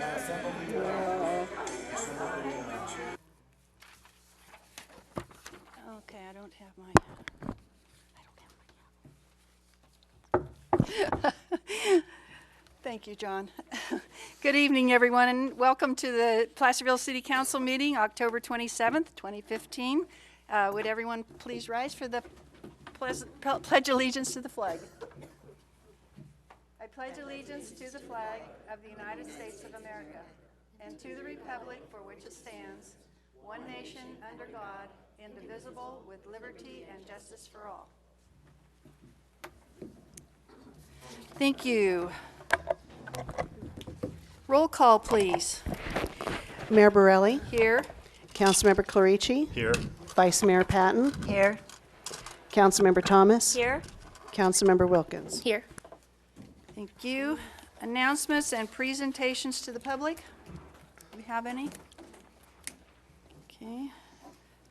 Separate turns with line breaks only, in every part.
Okay, I don't have my. Thank you, John. Good evening, everyone, and welcome to the Placerville City Council meeting, October 27th, 2015. Would everyone please rise for the pledge allegiance to the flag? I pledge allegiance to the flag of the United States of America and to the republic for which it stands, one nation under God, indivisible, with liberty and justice for all. Thank you. Roll call, please.
Mayor Borelli,
Here.
Councilmember Clarici,
Here.
Vice Mayor Patton,
Here.
Councilmember Thomas,
Here.
Councilmember Wilkins.
Here.
Thank you. Announcements and presentations to the public. Do we have any? Okay.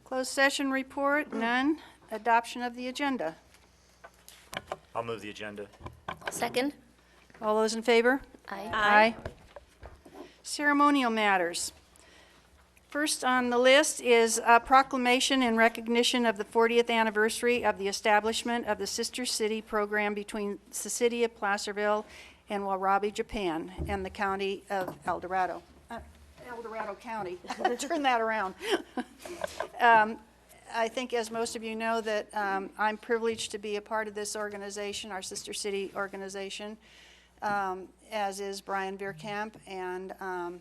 Closed session report, none. Adoption of the agenda.
I'll move the agenda.
Second.
All those in favor?
Aye.
Aye. Ceremonial matters. First on the list is a proclamation in recognition of the 40th anniversary of the establishment of the Sister City program between the city of Placerville and Warabi, Japan, and the county of El Dorado. El Dorado County. Turn that around. I think, as most of you know, that I'm privileged to be a part of this organization, our Sister City organization, as is Brian Veerkamp, and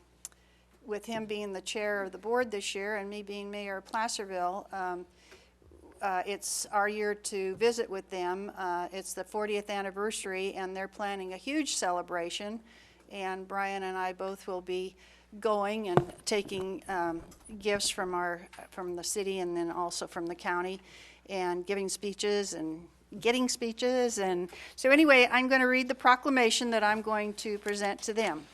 with him being the chair of the board this year and me being mayor of Placerville, it's our year to visit with them. It's the 40th anniversary, and they're planning a huge celebration, and Brian and I both will be going and taking gifts from the city and then also from the county, and giving speeches and getting speeches. And so anyway, I'm going to read the proclamation that I'm going to present to them.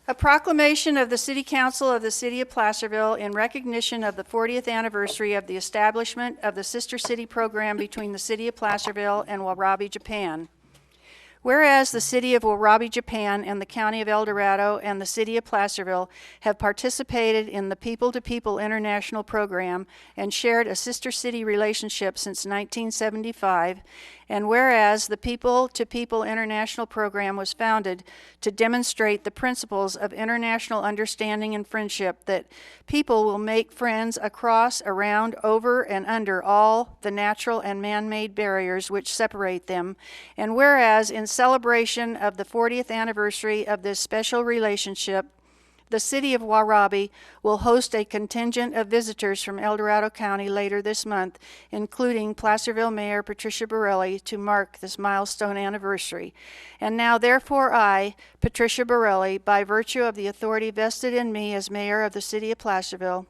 A proclamation of the City Council of the City of Placerville in recognition of the 40th anniversary of the establishment of the Sister City program between the City of Placerville and Warabi, Japan. Whereas the City of Warabi, Japan, and the County of El Dorado and the City of Placerville have participated in the People-to-People International Program and shared a sister city relationship since 1975, and whereas the People-to-People International Program was founded to demonstrate the principles of international understanding and friendship, that people will make friends across, around, over, and under all the natural and man-made barriers which separate them, and whereas in celebration of the 40th anniversary of this special relationship, the City of Warabi will host a contingent of visitors from El Dorado County later this month, including Placerville Mayor Patricia Borelli, to mark this milestone anniversary. And now, therefore, I, Patricia Borelli, by virtue of the authority vested in me as Mayor of the City of Placerville,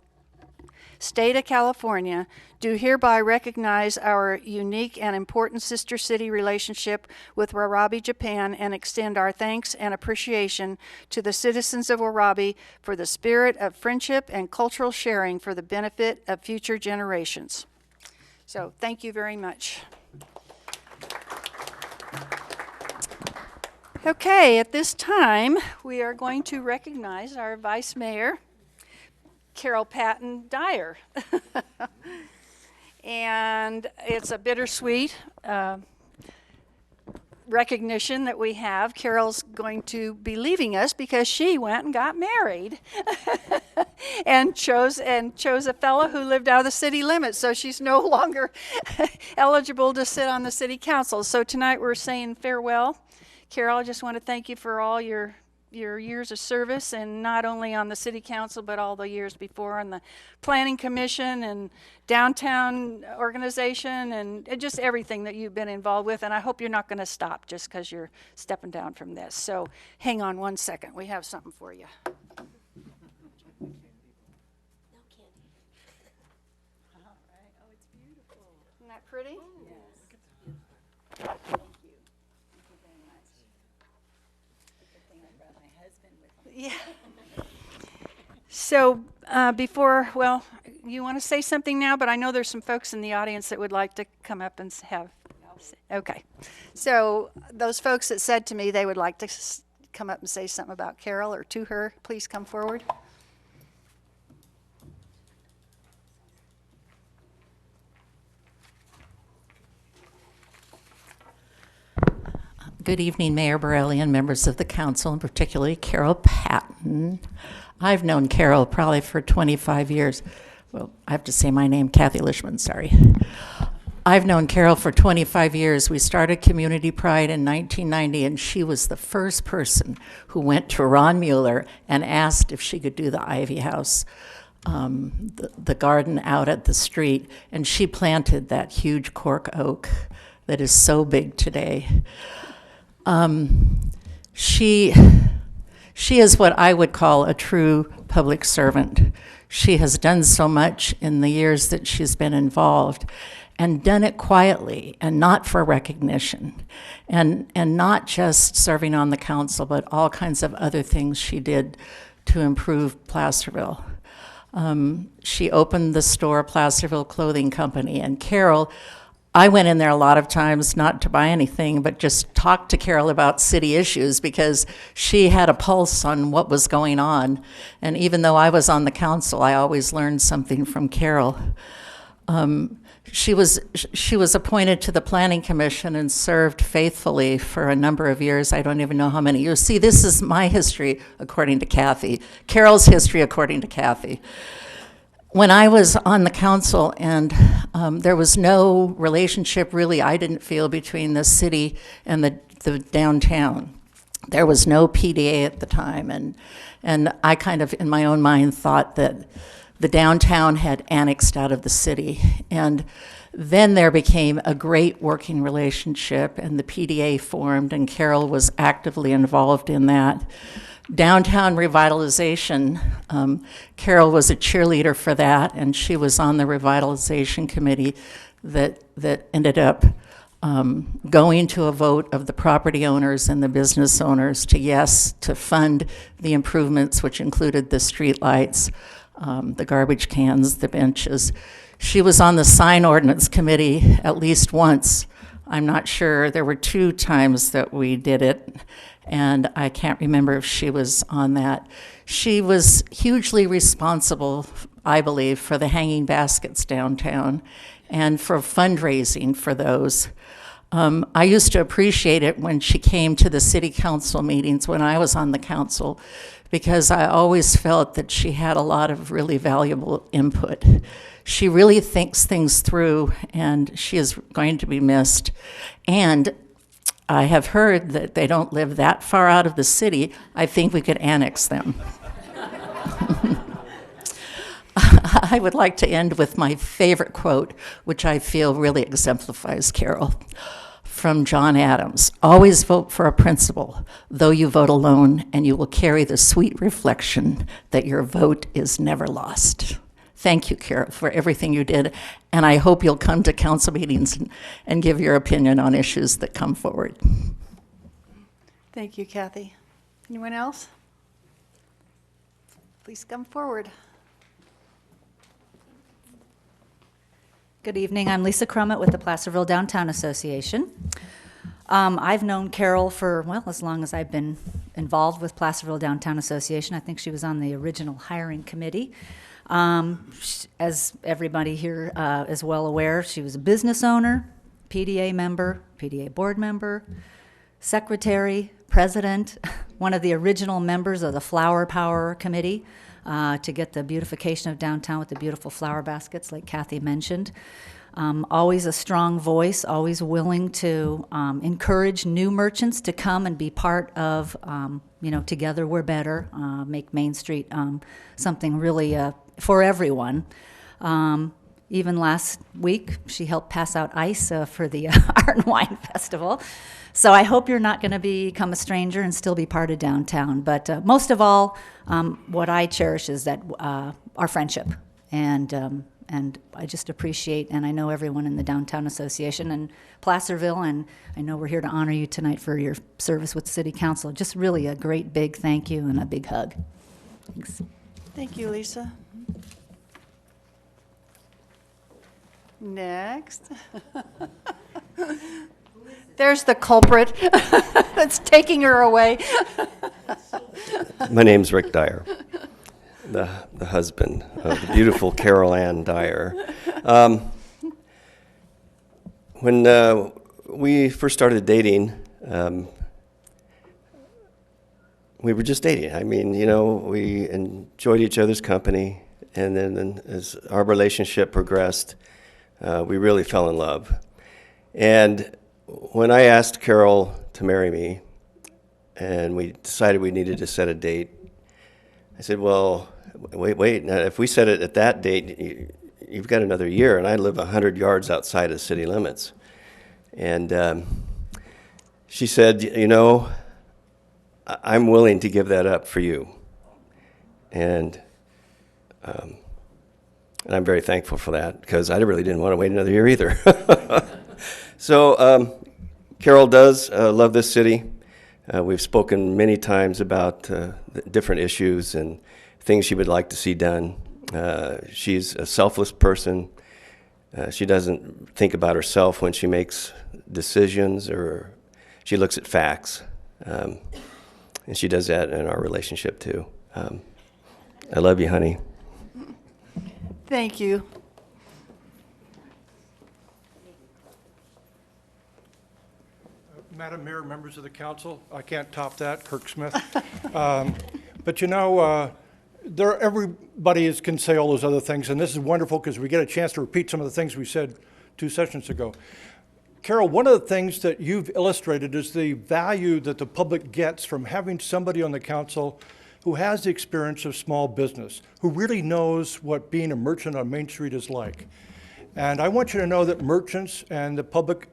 State of California, do hereby recognize our unique and important sister city relationship with Warabi, Japan, and extend our thanks and appreciation to the citizens of Warabi for the spirit of friendship and cultural sharing for the benefit of future generations. So, thank you very much. Okay, at this time, we are going to recognize our Vice Mayor, Carol Patton Dyer. And it's a bittersweet recognition that we have. Carol's going to be leaving us because she went and got married and chose a fellow who lived out of the city limits, so she's no longer eligible to sit on the city council. So tonight we're saying farewell. Carol, I just want to thank you for all your years of service, and not only on the city council but all the years before on the planning commission and downtown organization and just everything that you've been involved with. And I hope you're not going to stop just because you're stepping down from this. So hang on one second, we have something for you.
No candy.
All right. Oh, it's beautiful. Isn't that pretty?
Yes.
Thank you. Thank you very much. Good thing I brought my husband with me. Yeah. So well, you want to say something now, but I know there's some folks in the audience that would like to come up and have. Okay. So those folks that said to me they would like to come up and say something about Carol or to her, please come forward.
Good evening, Mayor Borelli and members of the council, and particularly Carol Patton. I've known Carol probably for 25 years. Well, I have to say my name, Kathy Lishman, sorry. I've known Carol for 25 years. We started Community Pride in 1990, and she was the first person who went to Ron Mueller and asked if she could do the Ivy House, the garden out at the street, and she planted that huge cork oak that is so big today. She is what I would call a true public servant. She has done so much in the years that she's been involved, and done it quietly and not for recognition, and not just serving on the council, but all kinds of other things she did to improve Placerville. She opened the store Placerville Clothing Company, and Carol, I went in there a lot of times not to buy anything, but just talk to Carol about city issues because she had a pulse on what was going on. And even though I was on the council, I always learned something from Carol. She was appointed to the Planning Commission and served faithfully for a number of years. I don't even know how many years. See, this is my history according to Kathy. Carol's history according to Kathy. When I was on the council and there was no relationship really, I didn't feel, between the city and the downtown. There was no PDA at the time, and I kind of, in my own mind, thought that the downtown had annexed out of the city. And then there became a great working relationship, and the PDA formed, and Carol was actively involved in that. Downtown revitalization, Carol was a cheerleader for that, and she was on the revitalization committee that ended up going to a vote of the property owners and the business owners to fund the improvements, which included the street lights, the garbage cans, the benches. She was on the sign ordinance committee at least once. I'm not sure. There were 2 times that we did it, and I can't remember if she was on that. She was hugely responsible, I believe, for the hanging baskets downtown and for fundraising for those. I used to appreciate it when she came to the city council meetings when I was on the council, because I always felt that she had a lot of really valuable input. She really thinks things through, and she is going to be missed. And I have heard that they don't live that far out of the city. I think we could annex them. I would like to end with my favorite quote, which I feel really exemplifies Carol, from John Adams. Always vote for a principal, though you vote alone, and you will carry the sweet reflection that your vote is never lost. Thank you, Carol, for everything you did, and I hope you'll come to council meetings and give your opinion on issues that come forward.
Thank you, Kathy. Anyone else? Please come forward.
Good evening. I'm Lisa Crummett with the Placerville Downtown Association. I've known Carol for, well, as long as I've been involved with Placerville Downtown Association. I think she was on the original hiring committee. As everybody here is well aware, she was a business owner, PDA member, PDA board member, secretary, president, one of the original members of the Flower Power Committee to get the beautification of downtown with the beautiful flower baskets, like Kathy mentioned. Always a strong voice, always willing to encourage new merchants to come and be part of, Together We're Better, make Main Street something really for everyone. Even last week, she helped pass out ice for the Art and Wine Festival. So I hope you're not going to become a stranger and still be part of downtown. But most of all, what I cherish is that our friendship. And I just appreciate, and I know everyone in the Downtown Association and Placerville, and I know we're here to honor you tonight for your service with City Council. Just really a great big thank you and a big hug. Thanks.
Thank you, Lisa. Next. There's the culprit that's taking her away.
My name's Rick Dyer, the husband of the beautiful Carol Ann Dyer. When we first started dating, we were just dating. I mean, you know, we enjoyed each other's company, and then as our relationship progressed, we really fell in love. And when I asked Carol to marry me, and we decided we needed to set a date, I said, well, wait. Now, if we set it at that date, you've got another year, and I live 100 yards outside of city limits. And she said, you know, I'm willing to give that up for you. And I'm very thankful for that, because I really didn't want to wait another year either. So Carol does love this city. We've spoken many times about the different issues and things she would like to see done. She's a selfless person. She doesn't think about herself when she makes decisions, or she looks at facts. And she does that in our relationship too. I love you, honey.
Thank you.
Madam Mayor, members of the council, I can't top that, Kirk Smith. But you know, everybody can say all those other things, and this is wonderful because we get a chance to repeat some of the things we said 2 sessions ago. Carol, one of the things that you've illustrated is the value that the public gets from having somebody on the council who has the experience of small business, who really knows what being a merchant on Main Street is like. And I want you to know that merchants and the public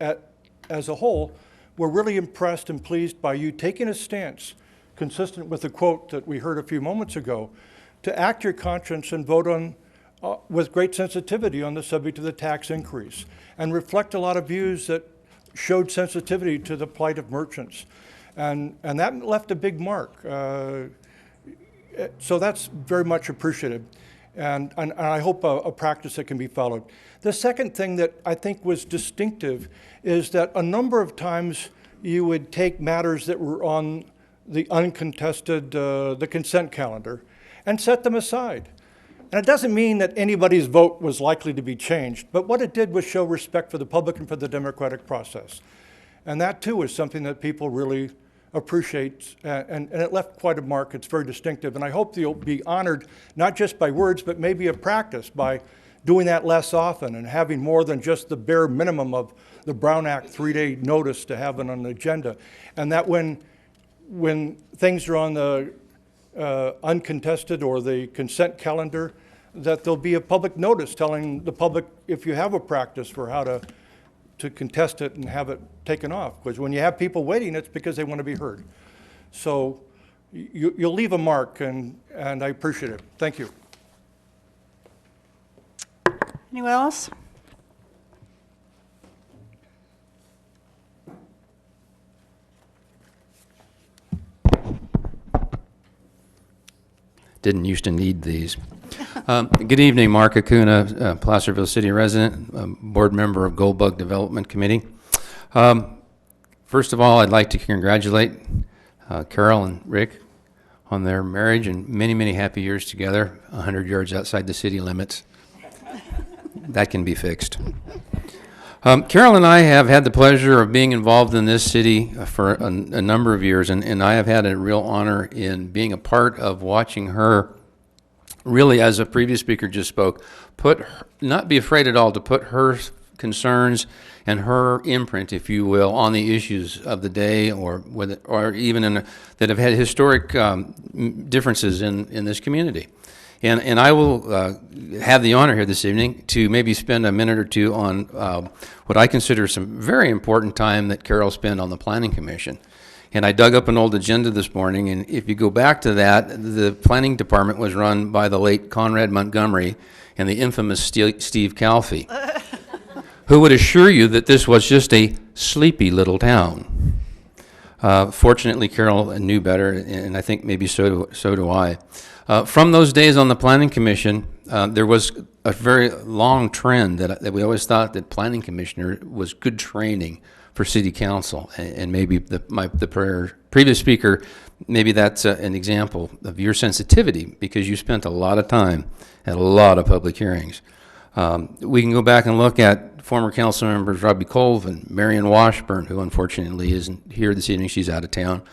as a whole were really impressed and pleased by you taking a stance, consistent with the quote that we heard a few moments ago, to act your conscience and vote on with great sensitivity on the subject of the tax increase, and reflect a lot of views that showed sensitivity to the plight of merchants. And that left a big mark. So that's very much appreciated. And I hope a practice that can be followed. The second thing that I think was distinctive is that a number of times you would take matters that were on the uncontested, the consent calendar, and set them aside. And it doesn't mean that anybody's vote was likely to be changed, but what it did was show respect for the public and for the democratic process. And that too is something that people really appreciate, and it left quite a mark. It's very distinctive, and I hope you'll be honored not just by words, but maybe a practice by doing that less often and having more than just the bare minimum of the Brown Act 3-day notice to have it on the agenda. And that when things are on the uncontested or the consent calendar, that there'll be a public notice telling the public if you have a practice for how to contest it and have it taken off. Because when you have people waiting, it's because they want to be heard. So you'll leave a mark, and I appreciate it. Thank you.
Anyone else?
Didn't used to need these. Good evening, Mark Acuna, Placerville City resident, board member of Goldbug Development Committee. First of all, I'd like to congratulate Carol and Rick on their marriage and many, many happy years together, 100 yards outside the city limits. That can be fixed. Carol and I have had the pleasure of being involved in this city for a number of years, and I have had a real honor in being a part of watching her, really, as a previous speaker just spoke, not be afraid at all to put her concerns and her imprint, if you will, on the issues of the day, or even that have had historic differences in this community. And I will have the honor here this evening to maybe spend a minute or two on what I consider some very important time that Carol spent on the Planning Commission. And I dug up an old agenda this morning, and if you go back to that, the Planning Department was run by the late Conrad Montgomery and the infamous Steve Calfee, who would assure you that this was just a sleepy little town. Fortunately, Carol knew better, and I think maybe so do I. From those days on the Planning Commission, there was a very long trend that we always thought that Planning Commissioner was good training for City Council, and maybe the prayer previous speaker, maybe that's an example of your sensitivity because you spent a lot of time at a lot of public hearings. We can go back and look at former council members Robbie Colvin, Marion Washburn, who unfortunately isn't here this evening, she's out of town,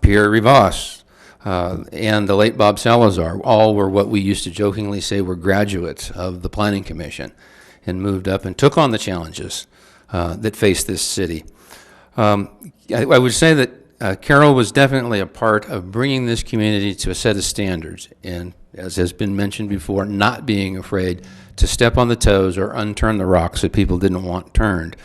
Pierre Rivas, and the late Bob Salazar. All were what we used to jokingly say were graduates of the Planning Commission and moved up and took on the challenges that faced this city. I would say that Carol was definitely a part of bringing this community to a set of standards, and as has been mentioned before, not being afraid to step on the toes or unturn the rocks that people didn't want turned.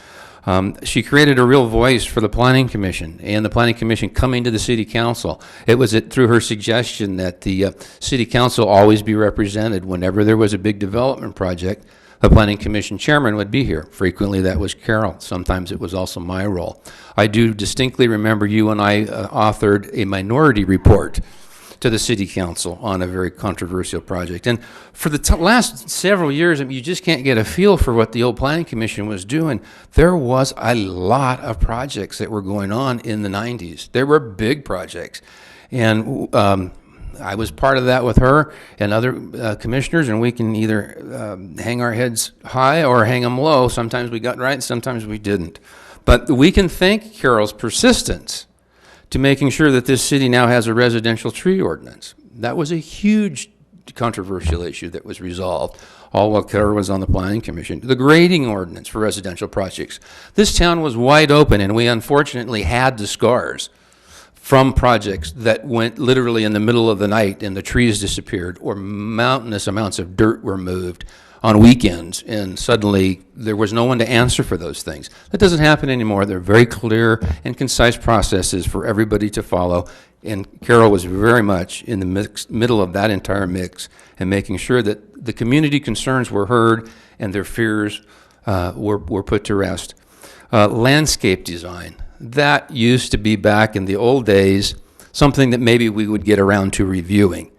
She created a real voice for the Planning Commission and the Planning Commission coming to the City Council. It was through her suggestion that the City Council always be represented whenever there was a big development project. The Planning Commission chairman would be here. Frequently that was Carol. Sometimes it was also my role. I do distinctly remember you and I authored a minority report to the City Council on a very controversial project. And for the last several years, I mean, you just can't get a feel for what the old Planning Commission was doing. There was a lot of projects that were going on in the 90s. There were big projects. And I was part of that with her and other commissioners, and we can either hang our heads high or hang them low. Sometimes we got right, sometimes we didn't. But we can thank Carol's persistence to making sure that this city now has a residential tree ordinance. That was a huge controversial issue that was resolved, all while Carol was on the Planning Commission. The grading ordinance for residential projects. This town was wide open, and we unfortunately had the scars from projects that went literally in the middle of the night and the trees disappeared, or mountainous amounts of dirt were moved on weekends, and suddenly there was no one to answer for those things. That doesn't happen anymore. They're very clear and concise processes for everybody to follow, and Carol was very much in the middle of that entire mix and making sure that the community concerns were heard and their fears were put to rest. Landscape design. That used to be, back in the old days, something that maybe we would get around to reviewing.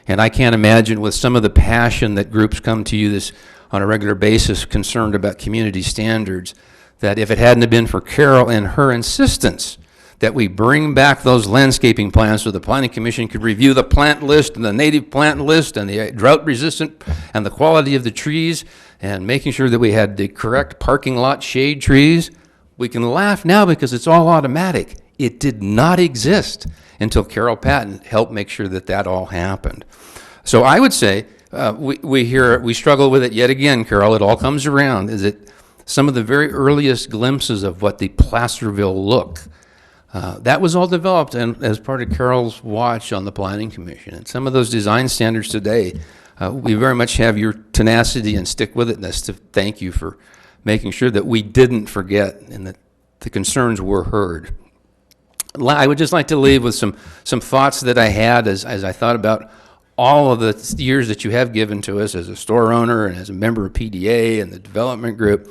And I can't imagine, with some of the passion that groups come to you this on a regular basis concerned about community standards, that if it hadn't have been for Carol and her insistence that we bring back those landscaping plans so the Planning Commission could review the plant list and the native plant list and the drought resistant and the quality of the trees and making sure that we had the correct parking lot shade trees, we can laugh now because it's all automatic. It did not exist until Carol Patton helped make sure that that all happened. So I would say we struggle with it yet again, Carol. It all comes around. Is it some of the very earliest glimpses of what the Placerville look? That was all developed as part of Carol's watch on the Planning Commission. And some of those design standards today, we very much have your tenacity and stick-with-itness to thank you for making sure that we didn't forget and that the concerns were heard. I would just like to leave with some thoughts that I had as I thought about all of the years that you have given to us as a store owner and as a member of PDA and the development group.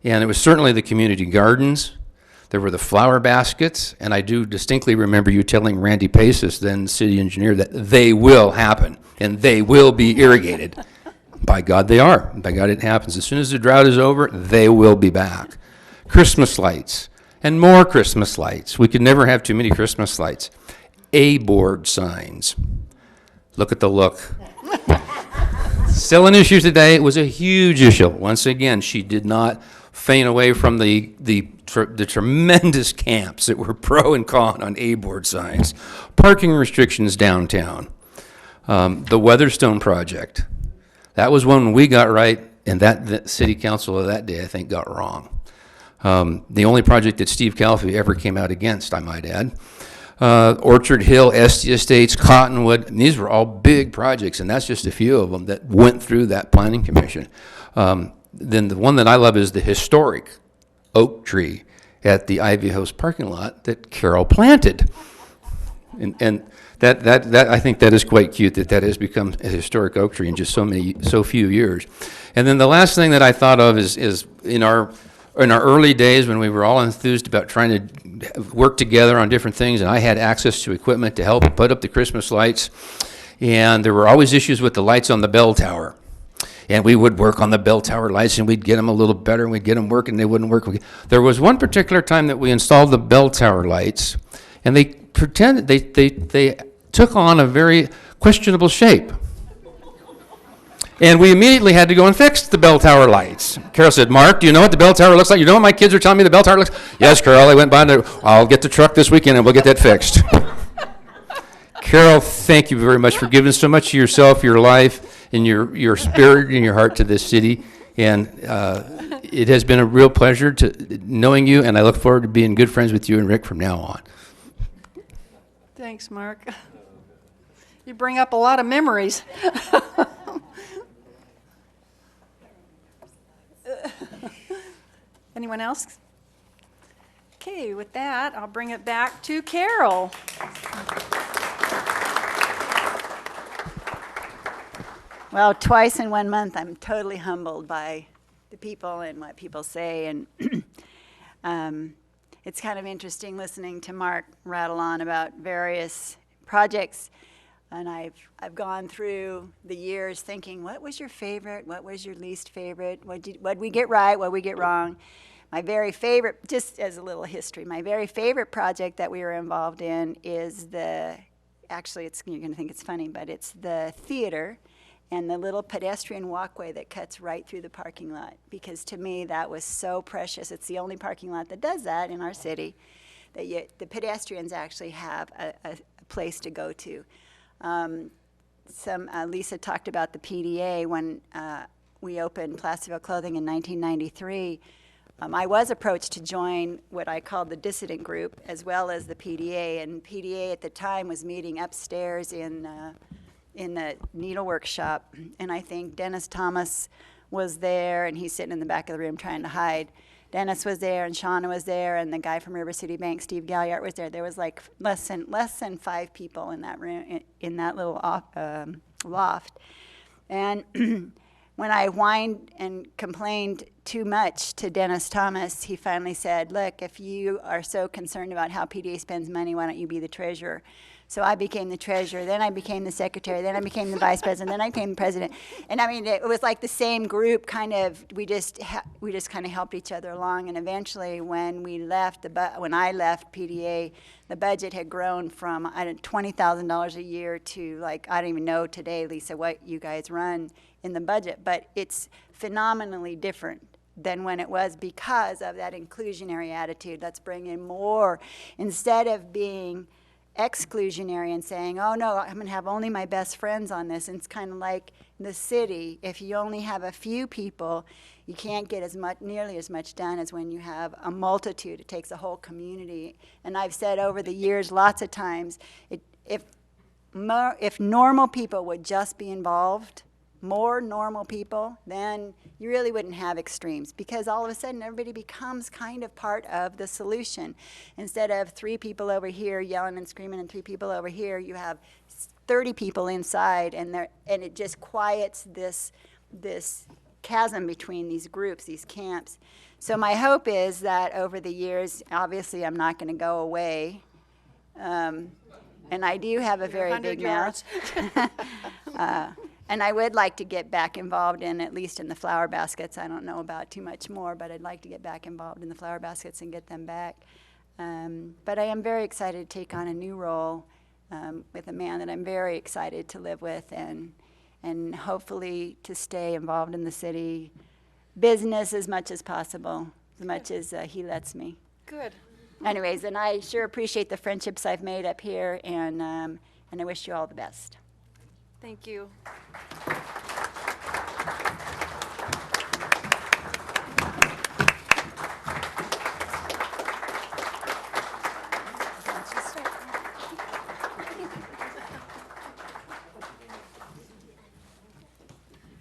And it was certainly the community gardens. There were the flower baskets. And I do distinctly remember you telling Randy Paces, then city engineer, that they will happen and they will be irrigated. By God, they are. By God, it happens. As soon as the drought is over, they will be back. Christmas lights. And more Christmas lights. We could never have too many Christmas lights. A-board signs. Look at the look. Still an issue today. It was a huge issue. Once again, she did not faint away from the tremendous camps that were pro and con on A-board signs. Parking restrictions downtown. The Weatherstone project. That was one we got right, and that city council of that day, I think, got wrong. The only project that Steve Calfee ever came out against, I might add. Orchard Hill, Esty Estates, Cottonwood, and these were all big projects, and that's just a few of them that went through that Planning Commission. Then the one that I love is the historic oak tree at the Ivy House parking lot that Carol planted. And that I think that is quite cute that has become a historic oak tree in just so few years. And then the last thing that I thought of is in our early days when we were all enthused about trying to work together on different things, and I had access to equipment to help put up the Christmas lights, and there were always issues with the lights on the bell tower. And we would work on the bell tower lights, and we'd get them a little better, and we'd get them working, they wouldn't work. There was one particular time that we installed the bell tower lights, and they pretended, they took on a very questionable shape. And we immediately had to go and fix the bell tower lights. Carol said, Mark, do you know what the bell tower looks like? You know what my kids are telling me the bell tower looks like? Yes, Carol, I went by and I'll get the truck this weekend and we'll get that fixed. Carol, thank you very much for giving so much of yourself, your life, and your spirit and your heart to this city. And it has been a real pleasure to knowing you, and I look forward to being good friends with you and Rick from now on.
Thanks, Mark. You bring up a lot of memories. Anyone else? Okay, with that, I'll bring it back to Carol.
Well, twice in 1 month, I'm totally humbled by the people and what people say. And it's kind of interesting listening to Mark rattle on about various projects. And I've gone through the years thinking, what was your favorite? What was your least favorite? What'd we get right? What'd we get wrong? My very favorite, just as a little history, my very favorite project that we were involved in is actually you're going to think it's funny, but it's the theater and the little pedestrian walkway that cuts right through the parking lot. Because to me, that was so precious. It's the only parking lot that does that in our city, that the pedestrians actually have a place to go to. Lisa talked about the PDA when we opened Placerville Clothing in 1993. I was approached to join what I called the dissident group, as well as the PDA. And PDA at the time was meeting upstairs in the needlework shop. And I think Dennis Thomas was there, and he's sitting in the back of the room trying to hide. Dennis was there, and Shauna was there, and the guy from River City Bank, Steve Galliart, was there. There was like less than 5 people in that room, in that little loft. And when I whined and complained too much to Dennis Thomas, he finally said, look, if you are so concerned about how PDA spends money, why don't you be the treasurer? So I became the treasurer, then I became the secretary, then I became the vice president, then I became the president. And I mean, it was like the same group kind of, we just kind of helped each other along. And eventually when when I left PDA, the budget had grown from $20,000 a year to like, I don't even know today, Lisa, what you guys run in the budget, but it's phenomenally different than when it was because of that inclusionary attitude. Let's bring in more, instead of being exclusionary and saying, oh no, I'm going to have only my best friends on this. And it's kind of like the city. If you only have a few people, you can't get nearly as much done as when you have a multitude. It takes a whole community. And I've said over the years lots of times, if normal people would just be involved, more normal people, then you really wouldn't have extremes, because all of a sudden everybody becomes kind of part of the solution. Instead of 3 people over here yelling and screaming and 3 people over here, you have 30 people inside, and it just quiets this chasm between these groups, these camps. So my hope is that over the years, obviously I'm not going to go away, and I do have a very big mouth. And I would like to get back involved at least in the flower baskets. I don't know about too much more, but I'd like to get back involved in the flower baskets and get them back. But I am very excited to take on a new role with a man that I'm very excited to live with, and hopefully to stay involved in the city business as much as possible, as much as he lets me.
Good.
Anyways, and I sure appreciate the friendships I've made up here, and I wish you all the best.
Thank you.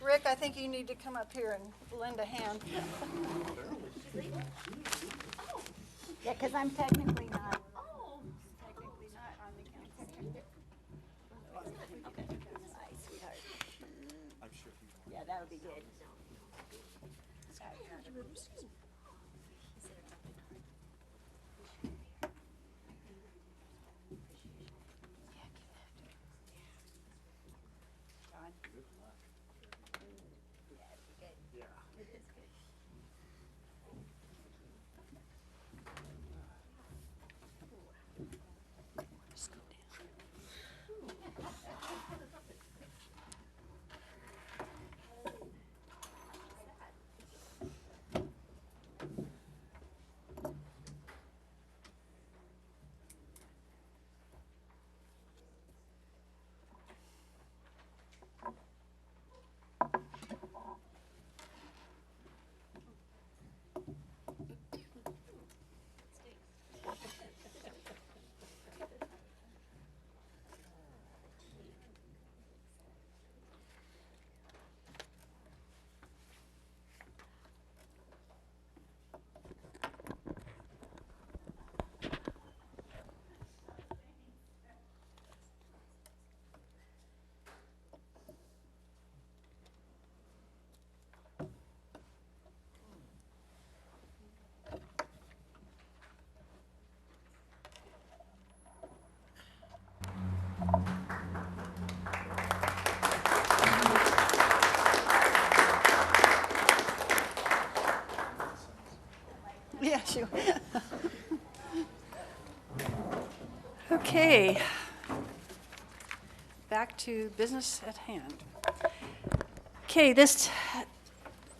Rick, I think you need to come up here and lend a hand.
Yeah, because I'm technically not. Yeah, that would be good.
Okay. Back to business at hand. Okay, this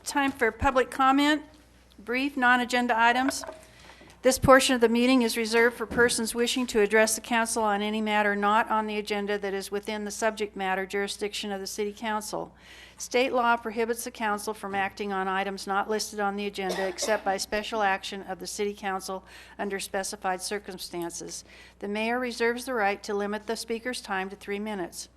time for public comment, brief, non-agenda items. This portion of the meeting is reserved for persons wishing to address the council on any matter not on the agenda that is within the subject matter jurisdiction of the city council. State law prohibits the council from acting on items not listed on the agenda except by special action of the city council under specified circumstances. The mayor reserves the right to limit the speaker's time to 3 minutes.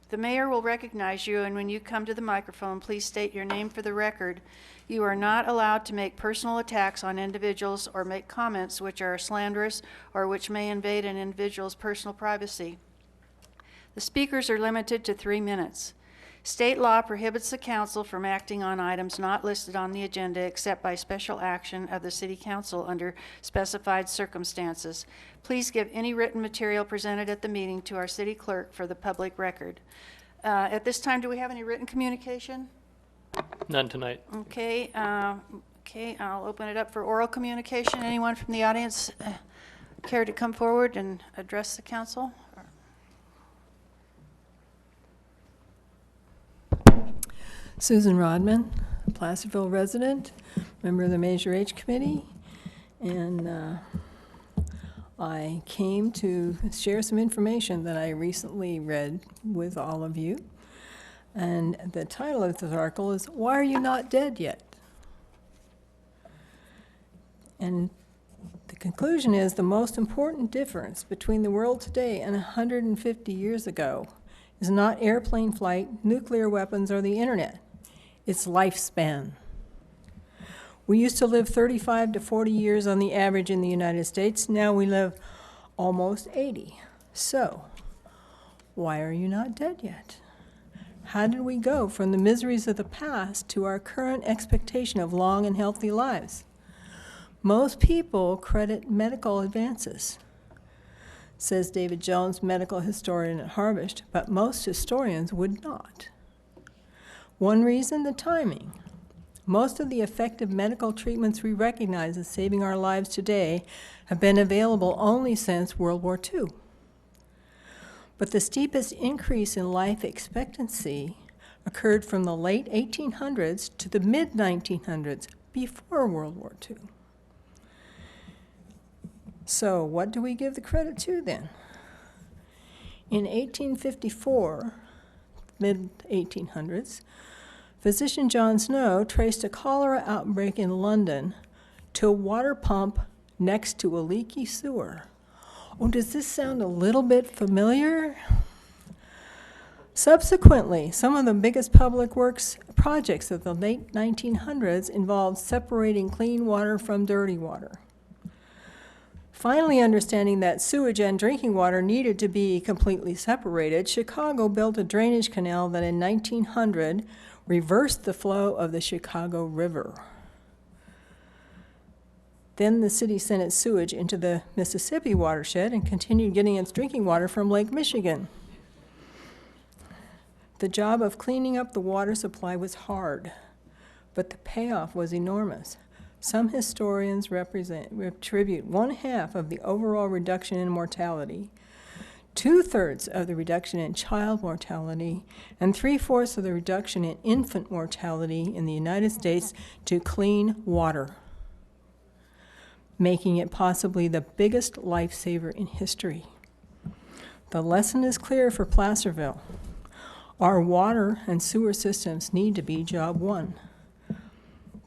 The mayor will recognize you, and when you come to the microphone, please state your name for the record. You are not allowed to make personal attacks on individuals or make comments which are slanderous or which may invade an individual's personal privacy. The speakers are limited to 3 minutes. State law prohibits the council from acting on items not listed on the agenda except by special action of the city council under specified circumstances. Please give any written material presented at the meeting to our city clerk for the public record. At this time, do we have any written communication?
None tonight.
Okay, I'll open it up for oral communication. Anyone from the audience care to come forward and address the council?
Susan Rodman, Placerville resident, member of the Measure H Committee, and I came to share some information that I recently read with all of you. And the title of this article is, "Why Are You Not Dead Yet?" And the conclusion is the most important difference between the world today and 150 years ago is not airplane flight, nuclear weapons, or the internet. It's lifespan. We used to live 35 to 40 years on the average in the United States. Now we live almost 80. So, why are you not dead yet? How did we go from the miseries of the past to our current expectation of long and healthy lives? Most people credit medical advances, says David Jones, medical historian at Harvard, but most historians would not. One reason, the timing. Most of the effective medical treatments we recognize as saving our lives today have been available only since World War II. But the steepest increase in life expectancy occurred from the late 1800s to the mid-1900s, before World War II. So what do we give the credit to then? In 1854, mid-1800s, physician John Snow traced a cholera outbreak in London to a water pump next to a leaky sewer. Oh, does this sound a little bit familiar? Subsequently, some of the biggest public works projects of the late 1900s involved separating clean water from dirty water. Finally understanding that sewage and drinking water needed to be completely separated, Chicago built a drainage canal that in 1900 reversed the flow of the Chicago River. Then the city sent its sewage into the Mississippi watershed and continued getting its drinking water from Lake Michigan. The job of cleaning up the water supply was hard, but the payoff was enormous. Some historians attribute 1/2 of the overall reduction in mortality, 2/3 of the reduction in child mortality, and 3/4 of the reduction in infant mortality in the United States to clean water, making it possibly the biggest lifesaver in history. The lesson is clear for Placerville. Our water and sewer systems need to be job one.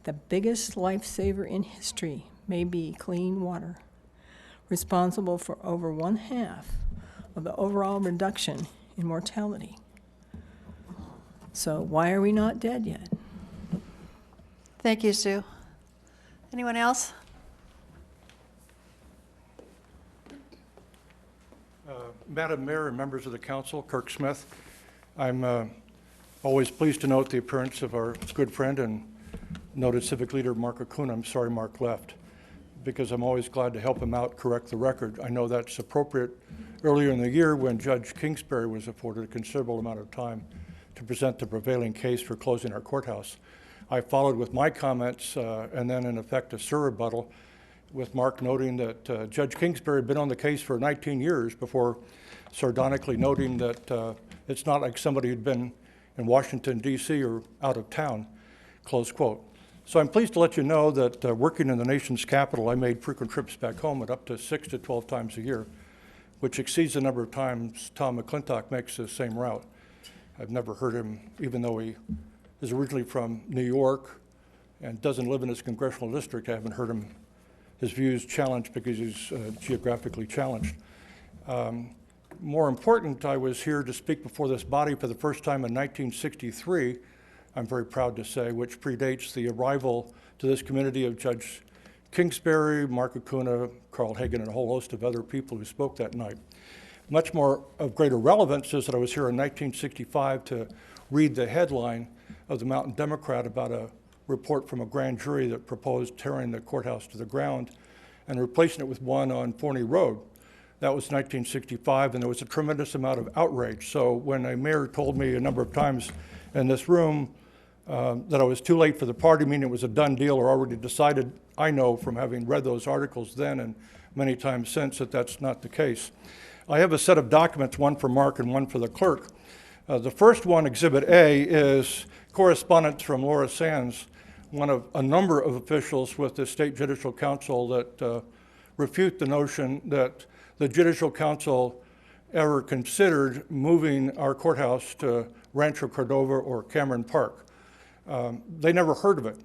The biggest lifesaver in history may be clean water, responsible for over 1/2 of the overall reduction in mortality. So why are we not dead yet?
Thank you, Sue. Anyone else?
Madam Mayor and members of the council, Kirk Smith, I'm always pleased to note the appearance of our good friend and noted civic leader Mark Acuna. I'm sorry Mark left, because I'm always glad to help him out correct the record. I know that's appropriate earlier in the year when Judge Kingsbury was afforded a considerable amount of time to present the prevailing case for closing our courthouse. I followed with my comments and then in effect a surrebuttal with Mark noting that Judge Kingsbury had been on the case for 19 years before sardonically noting that it's not like somebody who'd been in Washington, D.C. or out of town, close quote. So I'm pleased to let you know that working in the nation's capital, I made frequent trips back home at up to 6 to 12 times a year, which exceeds the number of times Tom McClintock makes the same route. I've never heard him, even though he is originally from New York and doesn't live in his congressional district, I haven't heard his views challenged because he's geographically challenged. More important, I was here to speak before this body for the first time in 1963, I'm very proud to say, which predates the arrival to this community of Judge Kingsbury, Mark Acuna, Carl Hagan, and a whole host of other people who spoke that night. Much more of greater relevance is that I was here in 1965 to read the headline of the Mountain Democrat about a report from a grand jury that proposed tearing the courthouse to the ground and replacing it with one on Forney Road. That was 1965, and there was a tremendous amount of outrage. So when a mayor told me a number of times in this room that I was too late for the party, meaning it was a done deal or already decided, I know from having read those articles then and many times since that that's not the case. I have a set of documents, one for Mark and one for the clerk. The first one, Exhibit A, is correspondence from Laura Sands, one of a number of officials with the State Judicial Council that refute the notion that the Judicial Council ever considered moving our courthouse to Rancho Cordova or Cameron Park. They never heard of it.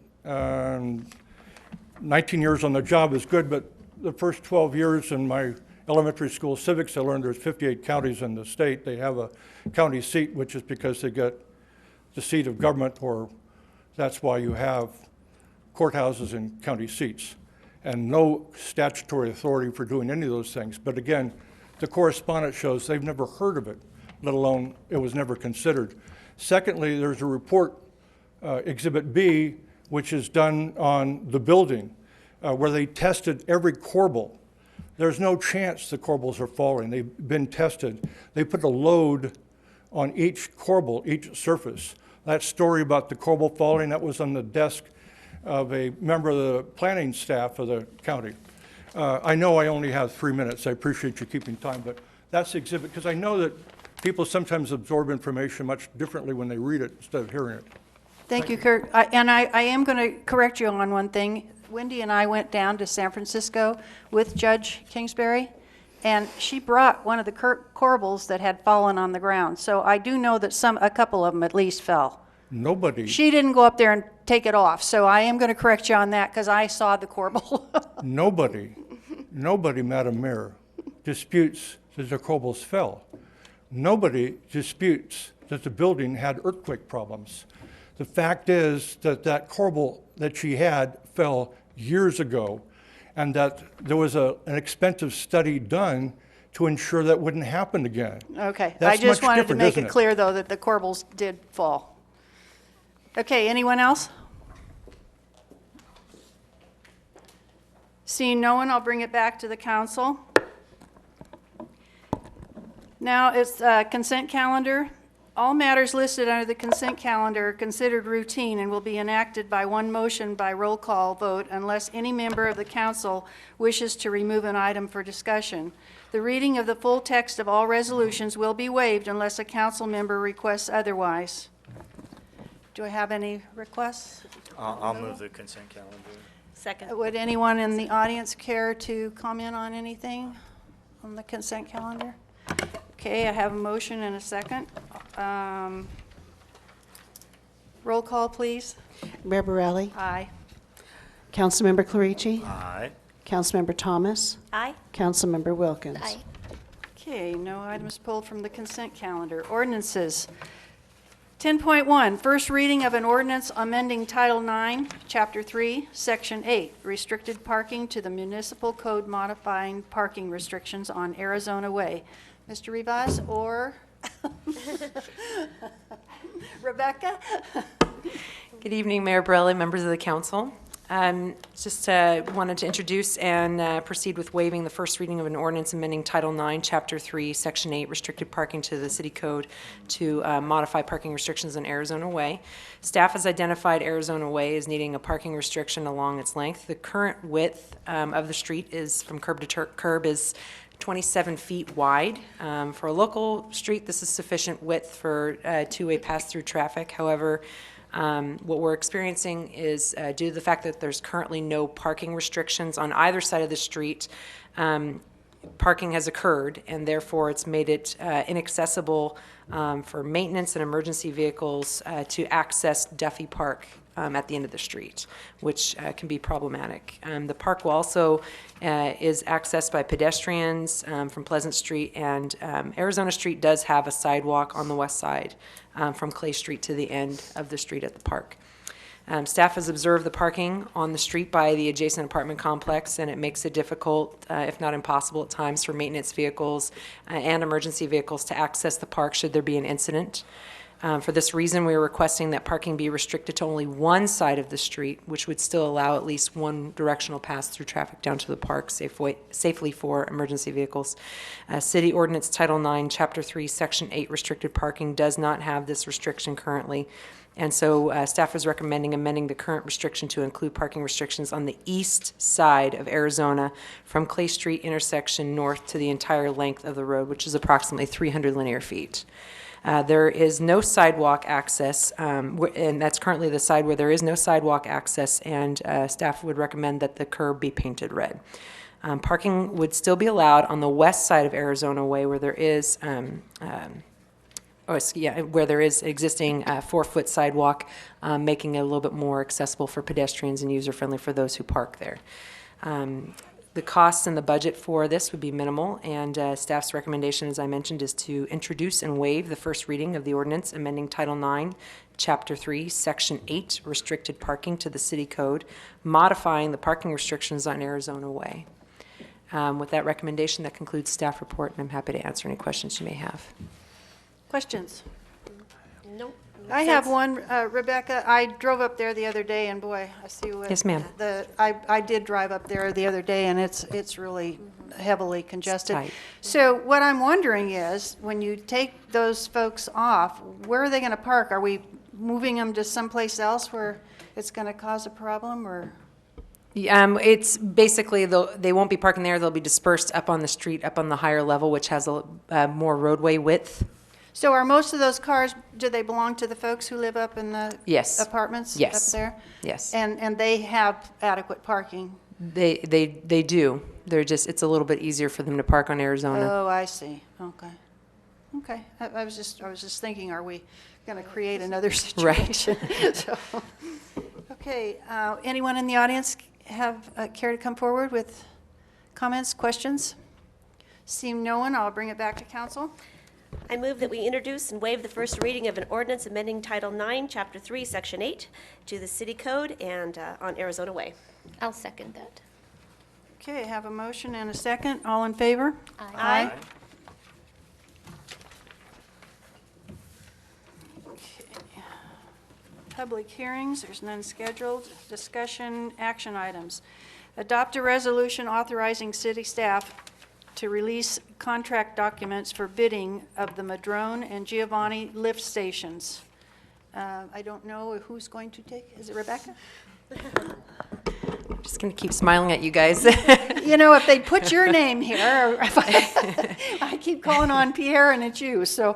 19 years on the job is good, but the first 12 years in my elementary school civics, I learned there's 58 counties in the state. They have a county seat, which is because they get the seat of government, or that's why you have courthouses and county seats, and no statutory authority for doing any of those things. But again, the correspondence shows they've never heard of it, let alone it was never considered. Secondly, there's a report, Exhibit B, which is done on the building, where they tested every corbel. There's no chance the corbels are falling. They've been tested. They put a load on each corbel, each surface. That story about the corbel falling, that was on the desk of a member of the planning staff of the county. I know I only have 3 minutes. I appreciate you keeping time, but that's the exhibit, because I know that people sometimes absorb information much differently when they read it instead of hearing it.
Thank you, Kurt. I am going to correct you on one thing. Wendy and I went down to San Francisco with Judge Kingsbury, and she brought one of the corbels that had fallen on the ground. So I do know that a couple of them at least fell.
Nobody.
She didn't go up there and take it off, so I am going to correct you on that because I saw the corbel.
Nobody, Madam Mayor, disputes that the corbels fell. Nobody disputes that the building had earthquake problems. The fact is that that corbel that she had fell years ago, and that there was an expensive study done to ensure that wouldn't happen again.
Okay, I
That's
just
much
wanted to
different,
make
isn't
it
it?
clear, though, that the corbels did fall. Okay, anyone else? Seeing no one, I'll bring it back to the council. Now it's consent calendar. All matters listed under the consent calendar are considered routine and will be enacted by one motion by roll call vote unless any member of the council wishes to remove an item for discussion. The reading of the full text of all resolutions will be waived unless a council member requests otherwise. Do I have any requests?
I'll move the consent calendar.
Second.
Would anyone in the audience care to comment on anything on the consent calendar? Okay, I have a motion and a second. Roll call, please.
Mayor Borelli,
Aye.
Councilmember Clarici,
Aye.
Councilmember Thomas,
Aye.
Councilmember Wilkins.
Aye.
Okay, no items pulled from the consent calendar. Ordinances. 10.1, first reading of an ordinance amending Title 9, Chapter 3, Section 8, restricted parking to the municipal code modifying parking restrictions on Arizona Way. Mr. Rivas or Rebecca?
Good evening, Mayor Borelli, members of the council. Just wanted to introduce and proceed with waiving the first reading of an ordinance amending Title IX, Chapter 3, Section 8, restricted parking to the city code to modify parking restrictions on Arizona Way. Staff has identified Arizona Way as needing a parking restriction along its length. The current width of the street is, from curb to curb, is 27 feet wide. For a local street, this is sufficient width for two-way pass-through traffic. However, what we're experiencing is due to the fact that there's currently no parking restrictions on either side of the street, parking has occurred, and therefore it's made it inaccessible for maintenance and emergency vehicles to access Duffy Park at the end of the street, which can be problematic. The park will also is accessed by pedestrians from Pleasant Street, and Arizona Street does have a sidewalk on the west side from Clay Street to the end of the street at the park. Staff has observed the parking on the street by the adjacent apartment complex, and it makes it difficult, if not impossible at times, for maintenance vehicles and emergency vehicles to access the park should there be an incident. For this reason, we are requesting that parking be restricted to only one side of the street, which would still allow at least one directional pass-through traffic down to the park safely for emergency vehicles. City Ordinance Title IX, Chapter 3, Section 8, restricted parking does not have this restriction currently. And so staff is recommending amending the current restriction to include parking restrictions on the east side of Arizona from Clay Street intersection north to the entire length of the road, which is approximately 300 linear feet. There is no sidewalk access, and that's currently the side where there is no sidewalk access, and staff would recommend that the curb be painted red. Parking would still be allowed on the west side of Arizona Way where there is where there is existing 4-foot sidewalk, making it a little bit more accessible for pedestrians and user-friendly for those who park there. The costs and the budget for this would be minimal, and staff's recommendation, as I mentioned, is to introduce and waive the first reading of the ordinance amending Title IX, Chapter 3, Section 8, restricted parking to the city code, modifying the parking restrictions on Arizona Way. With that recommendation, that concludes staff report, and I'm happy to answer any questions you may have.
Questions?
Nope.
I have one, Rebecca. I drove up there the other day, and boy, I see what
Yes, ma'am.
I did drive up there the other day, and it's really heavily congested.
tight.
So what I'm wondering is, when you take those folks off, where are they going to park? Are we moving them to someplace else where it's going to cause a problem, or?
It's basically, they won't be parking there. They'll be dispersed up on the street, up on the higher level, which has a more roadway width.
So are most of those cars, do they belong to the folks who live up in the
Yes.
apartments
Yes.
up there?
Yes.
And they have adequate parking?
They do. They're just, it's a little bit easier for them to park on Arizona.
Oh, I see. Okay. Okay. I was just thinking, are we going to create another situation? So, okay. Anyone in the audience have care to come forward with comments, questions? Seeing no one, I'll bring it back to council.
I move that we introduce and waive the first reading of an ordinance amending Title IX, Chapter 3, Section 8, to the city code and on Arizona Way. I'll second that.
Okay, I have a motion and a second. All in favor?
Aye.
Okay. Public hearings, there's none scheduled. Discussion, action items. Adopt a resolution authorizing city staff to release contract documents for bidding of the Madrone and Giovanni lift stations. I don't know who's going to take, is it Rebecca?
I'm just going to keep smiling at you guys.
You know, if they put your name here, or if I keep calling on Pierre and it's you, so.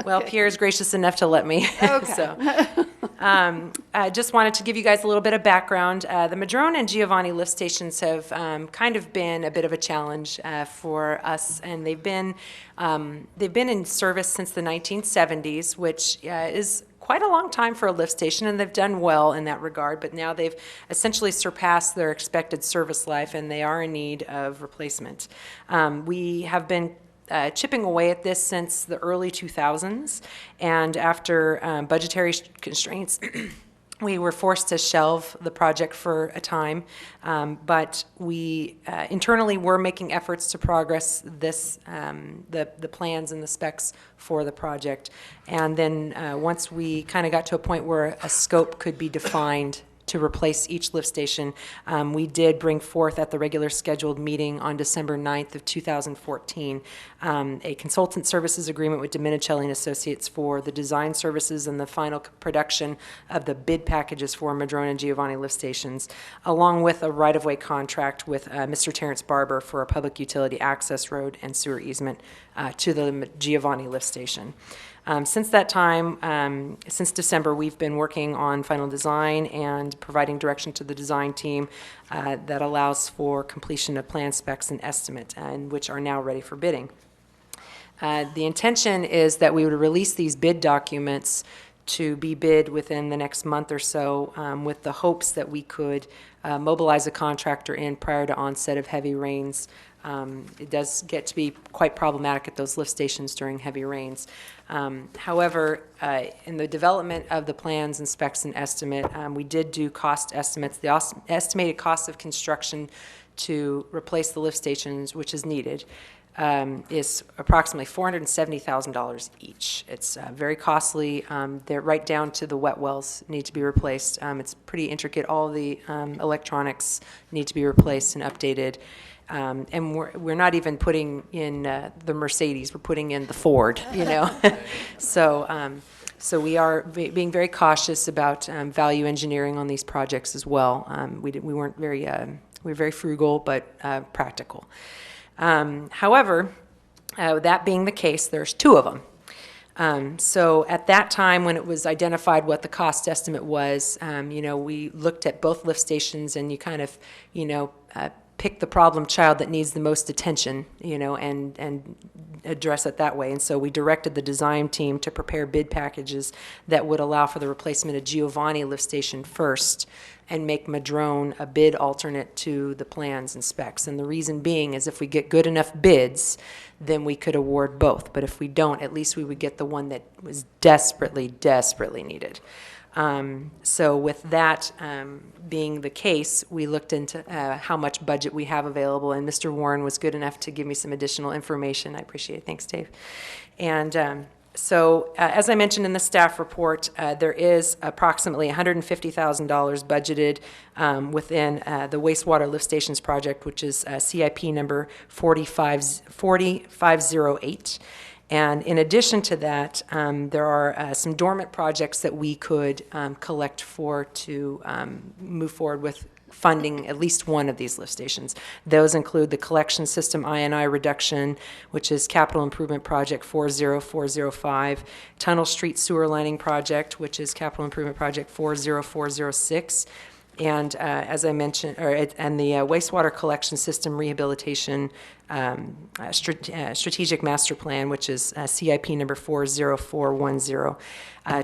Well, Pierre is gracious enough to let me.
Okay.
So, I just wanted to give you guys a little bit of background. The Madrone and Giovanni lift stations have kind of been a bit of a challenge for us, and they've been in service since the 1970s, which is quite a long time for a lift station, and they've done well in that regard, but now they've essentially surpassed their expected service life, and they are in need of replacement. We have been chipping away at this since the early 2000s, and after budgetary constraints, we were forced to shelve the project for a time, but we internally were making efforts to progress this, the plans and the specs for the project. And then once we kind of got to a point where a scope could be defined to replace each lift station. We did bring forth at the regular scheduled meeting on December 9th of 2014 a consultant services agreement with Domenicelli and Associates for the design services and the final production of the bid packages for Madrone and Giovanni lift stations, along with a right-of-way contract with Mr. Terrence Barber for a public utility access road and sewer easement to the Giovanni lift station. Since that time, since December, we've been working on final design and providing direction to the design team that allows for completion of plan specs and estimate, and which are now ready for bidding. The intention is that we would release these bid documents to be bid within the next month or so, with the hopes that we could mobilize a contractor in prior to onset of heavy rains. It does get to be quite problematic at those lift stations during heavy rains. However, in the development of the plans and specs and estimate, we did do cost estimates. The estimated cost of construction to replace the lift stations, which is needed, is approximately $470,000 each. It's very costly. They're right down to the wet wells need to be replaced. It's pretty intricate. All the electronics need to be replaced and updated. And we're not even putting in the Mercedes, we're putting in the Ford, you know. So we are being very cautious about value engineering on these projects as well. We weren't very, we were very frugal but practical. However, that being the case, there's two of them. So at that time, when it was identified what the cost estimate was, you know, we looked at both lift stations and you kind of, you know, pick the problem child that needs the most attention, you know, and address it that way. And so we directed the design team to prepare bid packages that would allow for the replacement of Giovanni lift station first and make Madrone a bid alternate to the plans and specs. And the reason being is if we get good enough bids, then we could award both. But if we don't, at least we would get the one that was desperately, desperately needed. So with that being the case, we looked into how much budget we have available, and Mr. Warren was good enough to give me some additional information. I appreciate it. Thanks, Dave. And so as I mentioned in the staff report, there is approximately $150,000 budgeted within the wastewater lift stations project, which is CIP number 4508. And in addition to that, there are some dormant projects that we could collect for to move forward with funding at least one of these lift stations. Those include the collection system I&I reduction, which is capital improvement project 40405, tunnel street sewer lining project, which is capital improvement project 40406, and as I mentioned, and the wastewater collection system rehabilitation strategic master plan, which is CIP number 40410.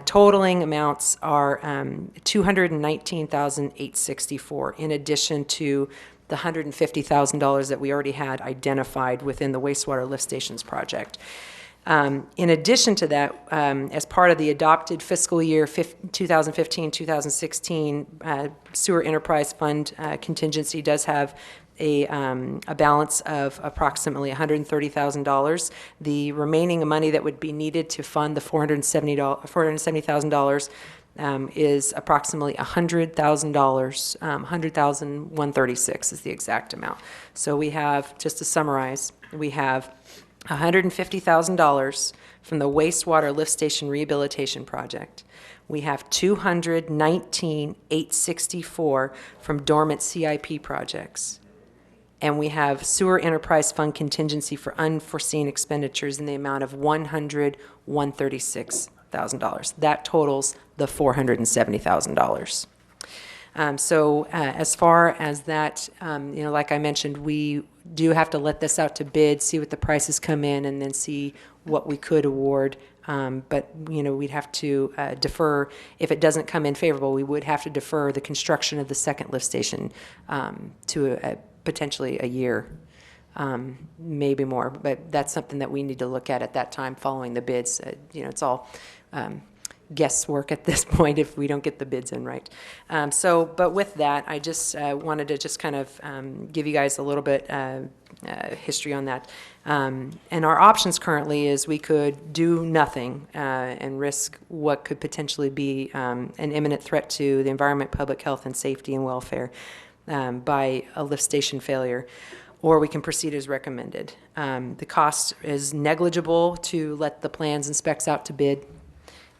Totaling amounts are $219,864, in addition to the $150,000 that we already had identified within the wastewater lift stations project. In addition to that, as part of the adopted fiscal year 2015-2016 Sewer Enterprise Fund contingency does have a balance of approximately $130,000. The remaining money that would be needed to fund the $470,000 is approximately $100,000. $100,136 is the exact amount. So we have, just to summarize, we have $150,000 from the wastewater lift station rehabilitation project. We have $219,864 from dormant CIP projects. And we have sewer enterprise fund contingency for unforeseen expenditures in the amount of $136,000. That totals the $470,000. So as far as that, you know, like I mentioned, we do have to let this out to bid, see what the prices come in, and then see what we could award. But, you know, we'd have to defer. If it doesn't come in favorable, we would have to defer the construction of the second lift station to potentially a year, maybe more. But that's something that we need to look at that time following the bids. You know, it's all guesswork at this point if we don't get the bids in right. But with that, I just wanted to just kind of give you guys a little bit history on that. And our options currently is we could do nothing and risk what could potentially be an imminent threat to the environment, public health, and safety and welfare by a lift station failure, or we can proceed as recommended. The cost is negligible to let the plans and specs out to bid.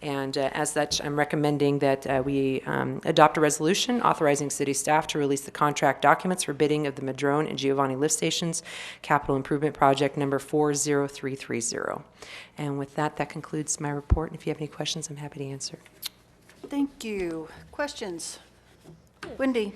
And as such, I'm recommending that we adopt a resolution authorizing city staff to release the contract documents for bidding of the Madrone and Giovanni lift stations, capital improvement project number 40330. And with that, that concludes my report. And if you have any questions, I'm happy to answer.
Thank you. Questions? Wendy?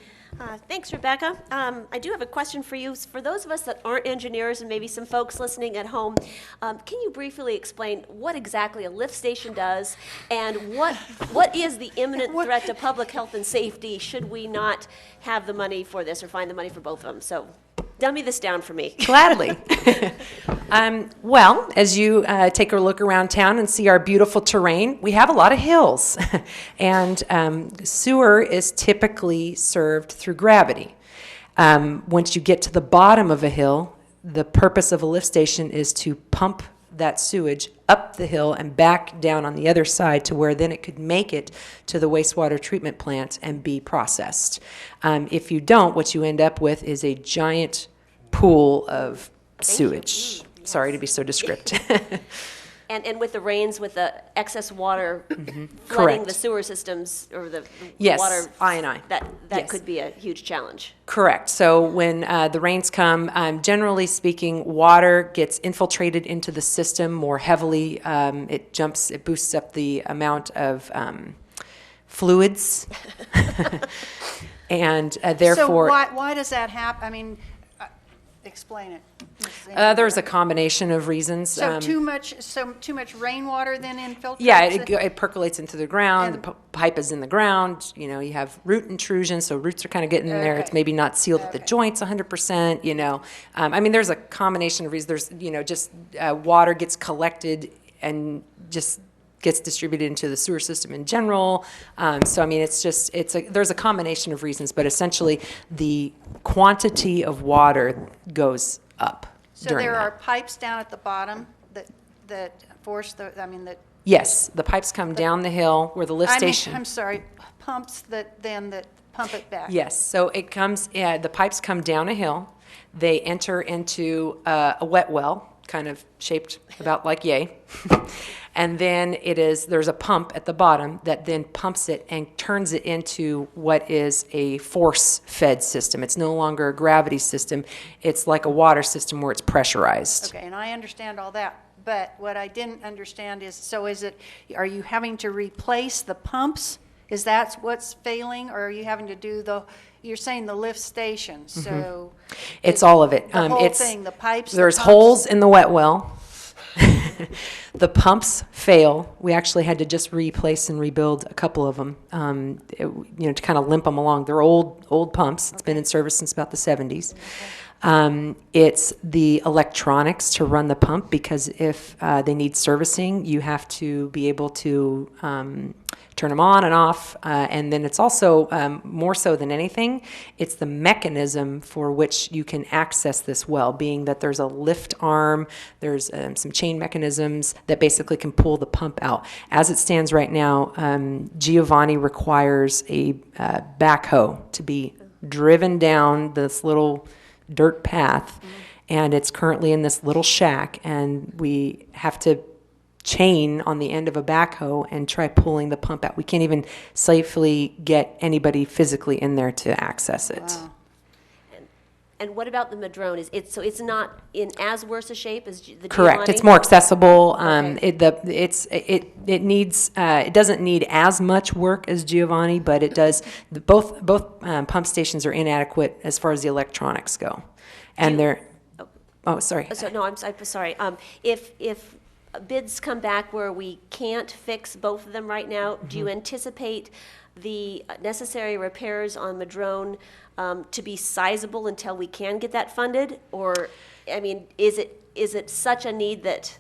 Thanks, Rebecca. I do have a question for you. For those of us that aren't engineers and maybe some folks listening at home, can you briefly explain what exactly a lift station does and what is the imminent threat to public health and safety should we not have the money for this or find the money for both of them? So dummy this down for me.
Gladly. Well, as you take a look around town and see our beautiful terrain, we have a lot of hills. And sewer is typically served through gravity. Once you get to the bottom of a hill, the purpose of a lift station is to pump that sewage up the hill and back down on the other side to where then it could make it to the wastewater treatment plant and be processed. If you don't, what you end up with is a giant pool of sewage. Sorry to be so descriptive.
And with the rains, with the excess water flooding
Correct.
the sewer systems or the
Yes,
water,
I&I.
that
Yes.
could be a huge challenge.
Correct. So when the rains come, generally speaking, water gets infiltrated into the system more heavily. It boosts up the amount of fluids, and therefore.
So why does that happen? I mean, explain it.
There's a combination of reasons.
So too much rainwater then infiltrates?
Yeah, it percolates into the ground. The pipe is in the ground. You know, you have root intrusion, so roots are kind of getting in there. It's maybe not sealed at the joints 100%. You know, I mean, there's a combination of reasons. There's, just water gets collected and just gets distributed into the sewer system in general. So I mean, there's a combination of reasons, but essentially the quantity of water goes up.
So there are pipes down at the bottom that force that.
Yes, the pipes come down the hill where the lift station.
I'm sorry, pumps that pump it back.
Yes, so the pipes come down a hill. They enter into a wet well, kind of shaped about like yay. And then there's a pump at the bottom that then pumps it and turns it into what is a force-fed system. It's no longer a gravity system. It's like a water system where it's pressurized.
Okay, and I understand all that. But what I didn't understand is, are you having to replace the pumps? Is that what's failing? Or are you having to do you're saying the lift station, so.
It's all of it.
The whole thing, the pipes,
There's
the pumps.
holes in the wet well. The pumps fail. We actually had to just replace and rebuild a couple of them, to kind of limp them along. They're old pumps. It's been in service since about the 70s. It's the electronics to run the pump, because if they need servicing, you have to be able to turn them on and off. And then it's also, more so than anything, it's the mechanism for which you can access this well, being that there's a lift arm, there's some chain mechanisms that basically can pull the pump out. As it stands right now, Giovanni requires a backhoe to be driven down this little dirt path, and it's currently in this little shack, and we have to chain on the end of a backhoe and try pulling the pump out. We can't even safely get anybody physically in there to access it.
Wow.
And what about the Madrone? So it's not in as worse a shape as the
Correct.
Giovanni?
It's more accessible.
Okay.
It doesn't need as much work as Giovanni, but it does. Both pump stations are inadequate as far as the electronics go, and they're. Oh, sorry.
So no, I'm sorry. If bids come back where we can't fix both of them right now, do you anticipate the necessary repairs on Madrone to be sizable until we can get that funded? Or, I mean, is it such a need that,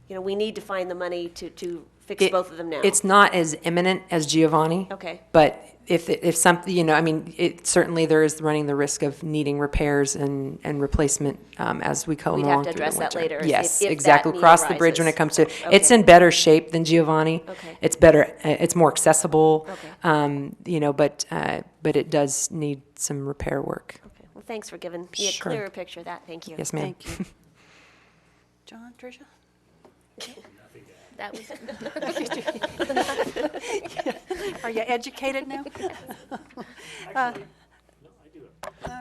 we need to find the money to fix both of them now?
It's not as imminent as Giovanni.
Okay.
But if something, I mean, certainly there is running the risk of needing repairs and replacement as we come
We'd
along
have to
through the
address that
winter.
later
Yes,
if that
exactly.
need
Cross the bridge when it
arises.
comes to, it's in better shape than Giovanni.
Okay.
It's better, it's more accessible.
Okay.
But it does need some repair work.
Okay. Well, thanks for giving me a
Sure.
clearer picture of that. Thank you.
Yes, ma'am.
Thank you. John, Tricia?
That was
Are you educated now?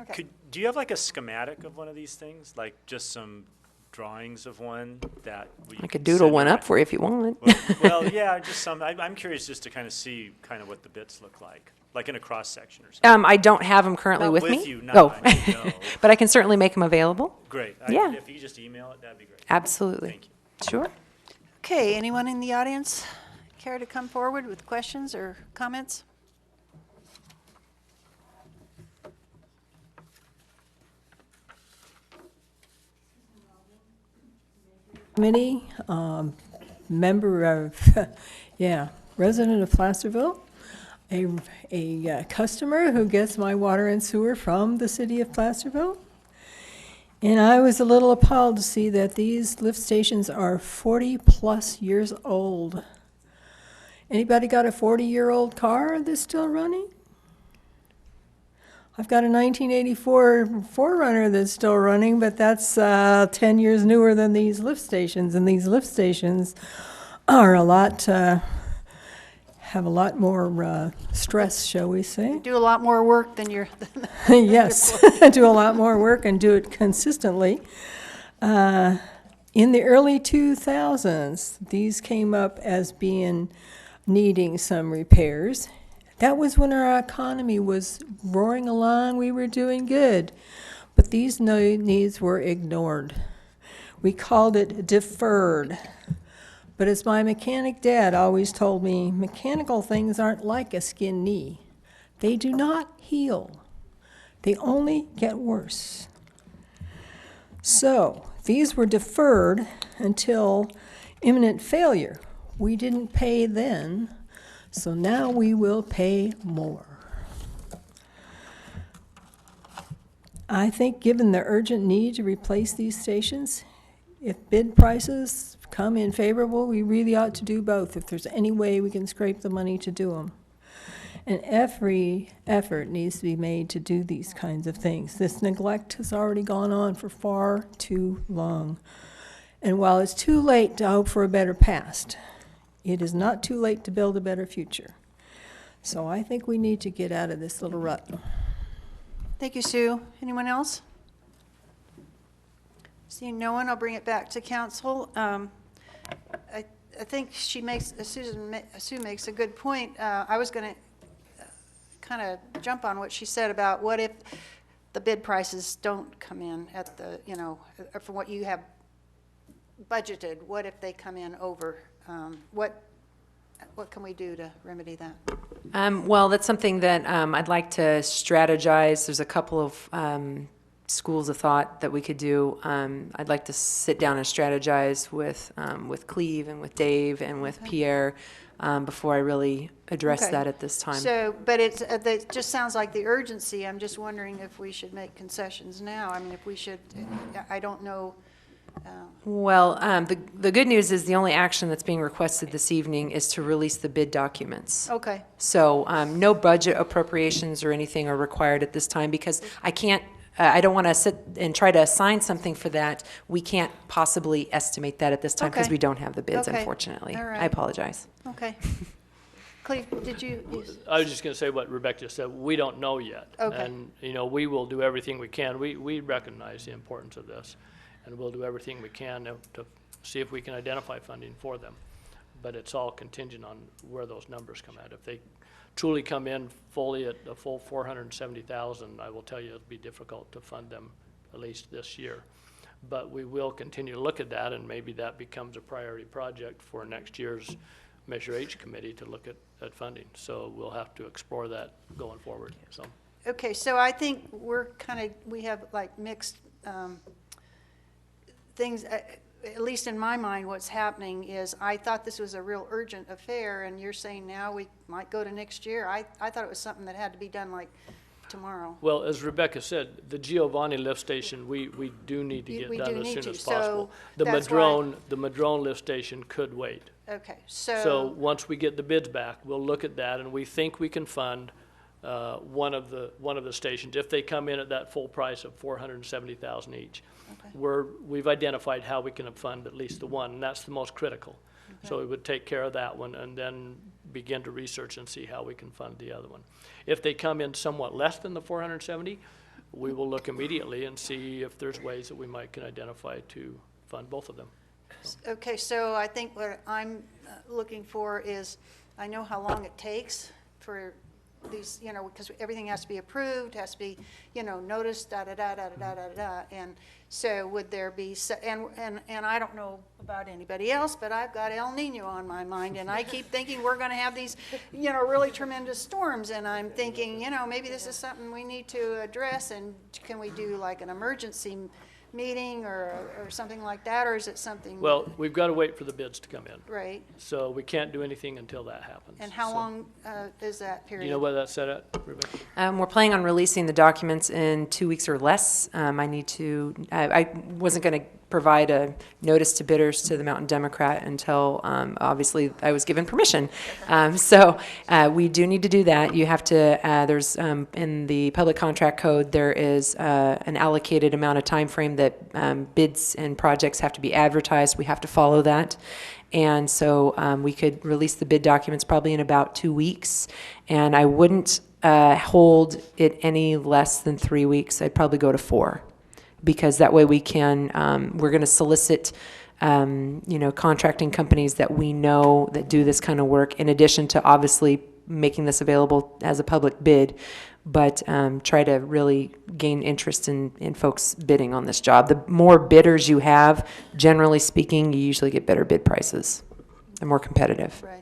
Okay.
Do you have like a schematic of one of these things? Like just some drawings of one that we
I could doodle
send
one
around?
up for you if you want.
Well, yeah, just some. I'm curious just to kind of see kind of what the bits look like in a cross section or something.
I don't have them currently
Not
with
with
me.
you, no,
Oh,
I know.
but I can certainly make them available.
Great.
Yeah.
If you could just email it, that'd be great.
Absolutely.
Thank you.
Sure.
Okay, anyone in the audience care to come forward with questions or comments?
Committee, member of, resident of Placerville, a customer who gets my water and sewer from the city of Placerville. And I was a little appalled to see that these lift stations are 40-plus years old. Anybody got a 40-year-old car that's still running? I've got a 1984 4Runner that's still running, but that's 10 years newer than these lift stations. And these lift stations are have a lot more stress, shall we say.
Do a lot more work than you're.
Yes, do a lot more work and do it consistently. In the early 2000s, these came up as needing some repairs. That was when our economy was roaring along, we were doing good. But these needs were ignored. We called it deferred. But as my mechanic dad always told me, mechanical things aren't like a skinned knee. They do not heal. They only get worse. So these were deferred until imminent failure. We didn't pay then, so now we will pay more. I think given the urgent need to replace these stations, if bid prices come in favorable, we really ought to do both if there's any way we can scrape the money to do them. And every effort needs to be made to do these kinds of things. This neglect has already gone on for far too long. And while it's too late to hope for a better past, it is not too late to build a better future. So I think we need to get out of this little rut.
Thank you, Sue. Anyone else? Seeing no one, I'll bring it back to council. I think Sue makes a good point. I was going to kind of jump on what she said about what if the bid prices don't come in at the, from what you have budgeted, what if they come in over? What can we do to remedy that?
Well, that's something that I'd like to strategize. There's a couple of schools of thought that we could do. I'd like to sit down and strategize with Cleve and with Dave and with Pierre before I really address
Okay.
that at this time.
So, but it just sounds like the urgency. I'm just wondering if we should make concessions now. I mean, if we should, I don't know.
Well, the good news is the only action that's being requested this evening is to release the bid documents.
Okay.
So no budget appropriations or anything are required at this time because I don't want to sit and try to assign something for that. We can't possibly estimate that at this time because
Okay.
we don't have the bids,
Okay.
unfortunately.
All right.
I apologize.
Okay. Cleve, did you? Yes.
I was just going to say what Rebecca just said. We don't know yet.
Okay.
And, we will do everything we can. We recognize the importance of this, and we'll do everything we can to see if we can identify funding for them. But it's all contingent on where those numbers come out. If they truly come in fully at a full 470,000, I will tell you it'll be difficult to fund them at least this year. But we will continue to look at that, and maybe that becomes a priority project for next year's Measure H committee to look at funding. So we'll have to explore that going forward. So.
Okay, so I think we have like mixed things. at least in my mind, what's happening is I thought this was a real urgent affair, and you're saying now we might go to next year. I thought it was something that had to be done like tomorrow.
Well, as Rebecca said, the Giovanni lift station, we do need to get
We
done
do
as
need
soon
to,
as possible.
so that's why-
The Madrone lift station could wait.
Okay,
So once we get the bids back, we'll look at that, and we think we can fund one of the stations if they come in at that full price of $470,000 each.
Okay.
We've identified how we can fund at least the one, and that's the most critical. So we would take care of that one and then begin to research and see how we can fund the other one. If they come in somewhat less than the 470, we will look immediately and see if there's ways that we might can identify to fund both of them.
Okay, so I think what I'm looking for is, I know how long it takes for these, you know, because everything has to be approved, has to be, you know, noticed, da-da-da-da-da-da-da. And so would there be, and I don't know about anybody else, but I've got El Nino on my mind, and I keep thinking we're going to have these, you know, really tremendous storms, and I'm thinking, you know, maybe this is something we need to address, and can we do like an emergency meeting or something like that, or is it something?
Well, we've got to wait for the bids to come in.
Right.
So we can't do anything until that happens.
And how
So-
long is that period?
Do you know where that's set at, Rebecca?
We're planning on releasing the documents in 2 weeks or less. I wasn't going to provide a notice to bidders to the Mountain Democrat until, obviously, I was given permission. So we do need to do that. You have to, there's, in the public contract code, there is an allocated amount of time frame that bids and projects have to be advertised. We have to follow that. And so we could release the bid documents probably in about 2 weeks. And I wouldn't hold it any less than 3 weeks. I'd probably go to 4. Because that way we can, we're going to solicit, contracting companies that we know that do this kind of work, in addition to obviously making this available as a public bid, but try to really gain interest in folks bidding on this job. The more bidders you have, generally speaking, you usually get better bid prices. They're more competitive.
Right.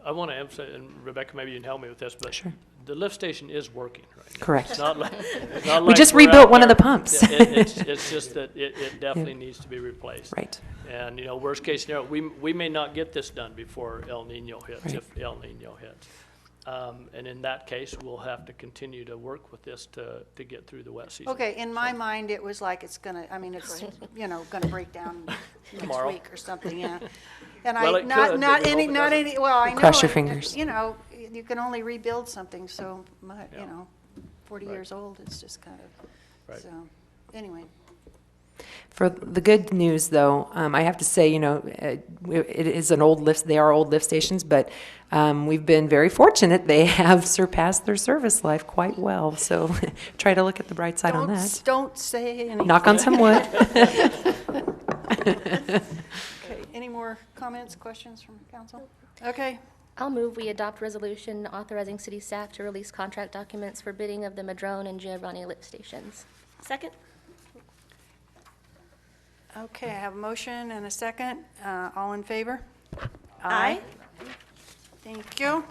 I want to emphasize, and Rebecca, maybe you can help me with this, but
Sure.
the lift station is working right now.
Correct.
It's not like
We just
we're
rebuilt
out
one of
there.
the pumps.
It's just that it definitely needs to be replaced.
Right.
And, worst case scenario, we may not get this done before El Nino hits,
Right.
if El Nino hits. And in that case, we'll have to continue to work with this to get through the wet season.
Okay, in my mind, it was like it's gonna, I mean, it's, gonna break down next
Tomorrow.
week or something, yeah. And
Well,
I,
it
not,
could,
not
but we
any,
hope it
not
doesn't.
any, well, I know.
Cross your
it-
fingers.
You can only rebuild something so much,
Yeah.
40
Right.
years old, it's just kind of,
Right.
so, anyway.
For the good news, though, I have to say, it is an old lift. They are old lift stations, but we've been very fortunate. They have surpassed their service life quite well. So try to look at the bright side on that.
Don't say anything.
Knock on some wood.
Okay, any more comments, questions from council? Okay,
I'll move we adopt resolution authorizing city staff to release contract documents for bidding of the Madrone and Giovanni lift stations.
Second?
okay, I have a motion and a second. All in favor?
Aye.
Thank you.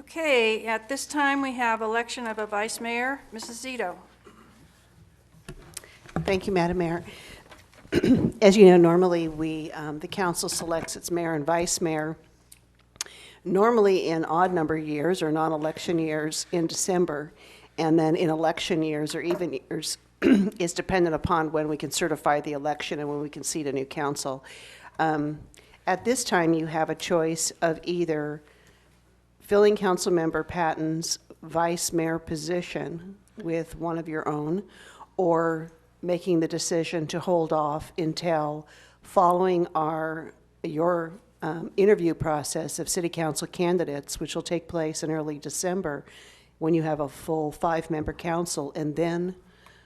Okay, at this time, we have election of a vice mayor. Mrs. Zito.
Thank you, Madam Mayor. As you know, normally the council selects its mayor and vice mayor, normally in odd number years or non-election years in December, and then in election years or even years is dependent upon when we can certify the election and when we can seat a new council. At this time, you have a choice of either filling Councilmember Patton's vice mayor position with one of your own, or making the decision to hold off until following your interview process of city council candidates, which will take place in early December, when you have a full 5-member council, and then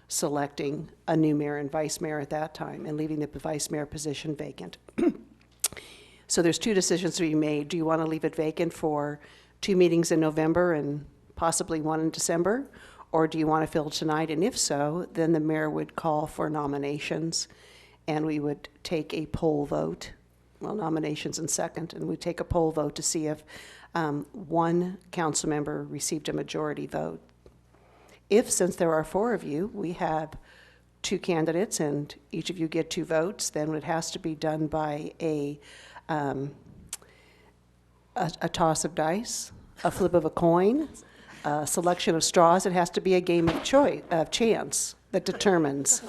selecting a new mayor and vice mayor at that time, and leaving the vice mayor position vacant. So there's 2 decisions to be made. Do you want to leave it vacant for 2 meetings in November and possibly 1 in December? Or do you want to fill tonight? And if so, then the mayor would call for nominations, and we would take a poll vote, well, nominations in second, and we'd take a poll vote to see if one council member received a majority vote. If, since there are 4 of you, we have two candidates and each of you get 2 votes, then it has to be done by a toss of dice, a flip of a coin, a selection of straws. It has to be a game of chance that determines.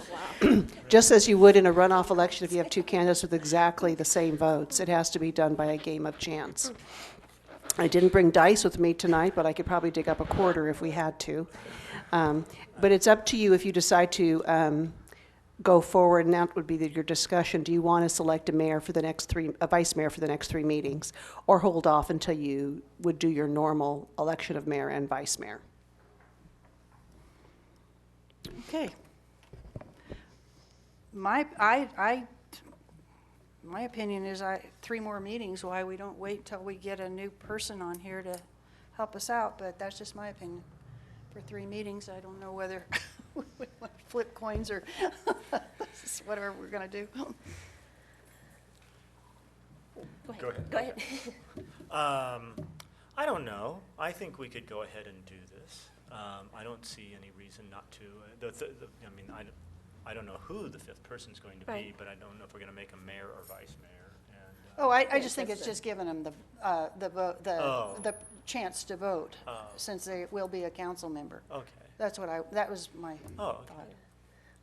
Just as you would in a runoff election if you have 2 candidates with exactly the same votes, it has to be done by a game of chance. I didn't bring dice with me tonight, but I could probably dig up a quarter if we had to. But it's up to you if you decide to go forward, and that would be your discussion. Do you want to select a vice mayor for the next 3 meetings, or hold off until you would do your normal election of mayor and vice mayor?
Okay. My opinion is 3 more meetings, why we don't wait till we get a new person on here to help us out, but that's just my opinion. For 3 meetings, I don't know whether we want to flip coins or whatever we're going to do.
Go ahead.
Go ahead.
I don't know. I think we could go ahead and do this. I don't see any reason not to. I mean, I don't know who the 5th person's going to be,
Right.
but I don't know if we're going to make a mayor or vice mayor. And,
Oh, I just think it's just giving them
Oh.
the chance to vote,
Oh.
since they will be a council member.
Okay.
That's what that was my
Oh, okay.
thought.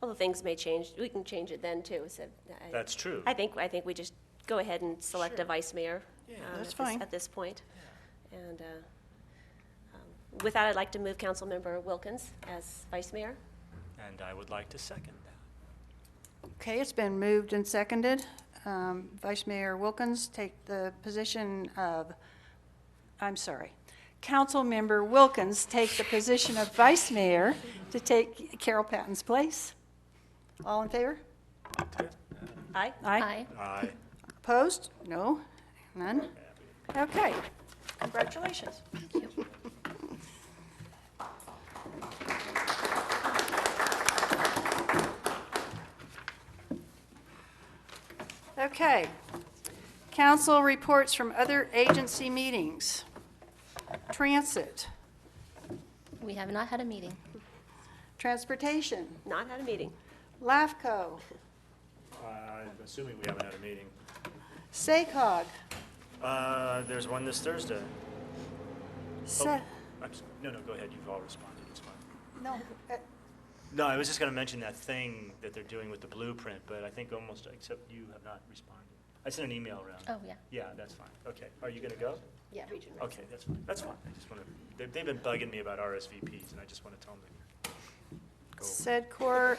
Well, the things may change. We can change it then too. So
That's true.
I think we just go ahead and select a vice mayor.
That's fine.
At this point. And with that, I'd like to move Councilmember Wilkins as vice mayor.
And I would like to second that.
Okay, it's been moved and seconded. Vice Mayor Wilkins take the position of, Council Member Wilkins take the position of Vice Mayor to take Carol Patton's place. All in favor?
Aye.
Aye.
Aye.
Opposed? No? None? Okay. Congratulations. Okay. Council reports from other agency meetings. Transit,
We have not had a meeting.
Transportation,
Not had a meeting.
LAFCO,
I'm assuming we haven't had a meeting.
SACOG,
There's one this Thursday.
Se-
No, go ahead. You've all responded. It's fine.
no,
No, I was just going to mention that thing that they're doing with the blueprint, but I think almost, except you have not responded. I sent an email around.
Oh, yeah.
Yeah, that's fine. Okay. Are you going to go?
Yeah, region.
Okay, that's fine. That's fine. I just want to, they've been bugging me about RSVPs, and I just want to tell them to go.
SEDCOR,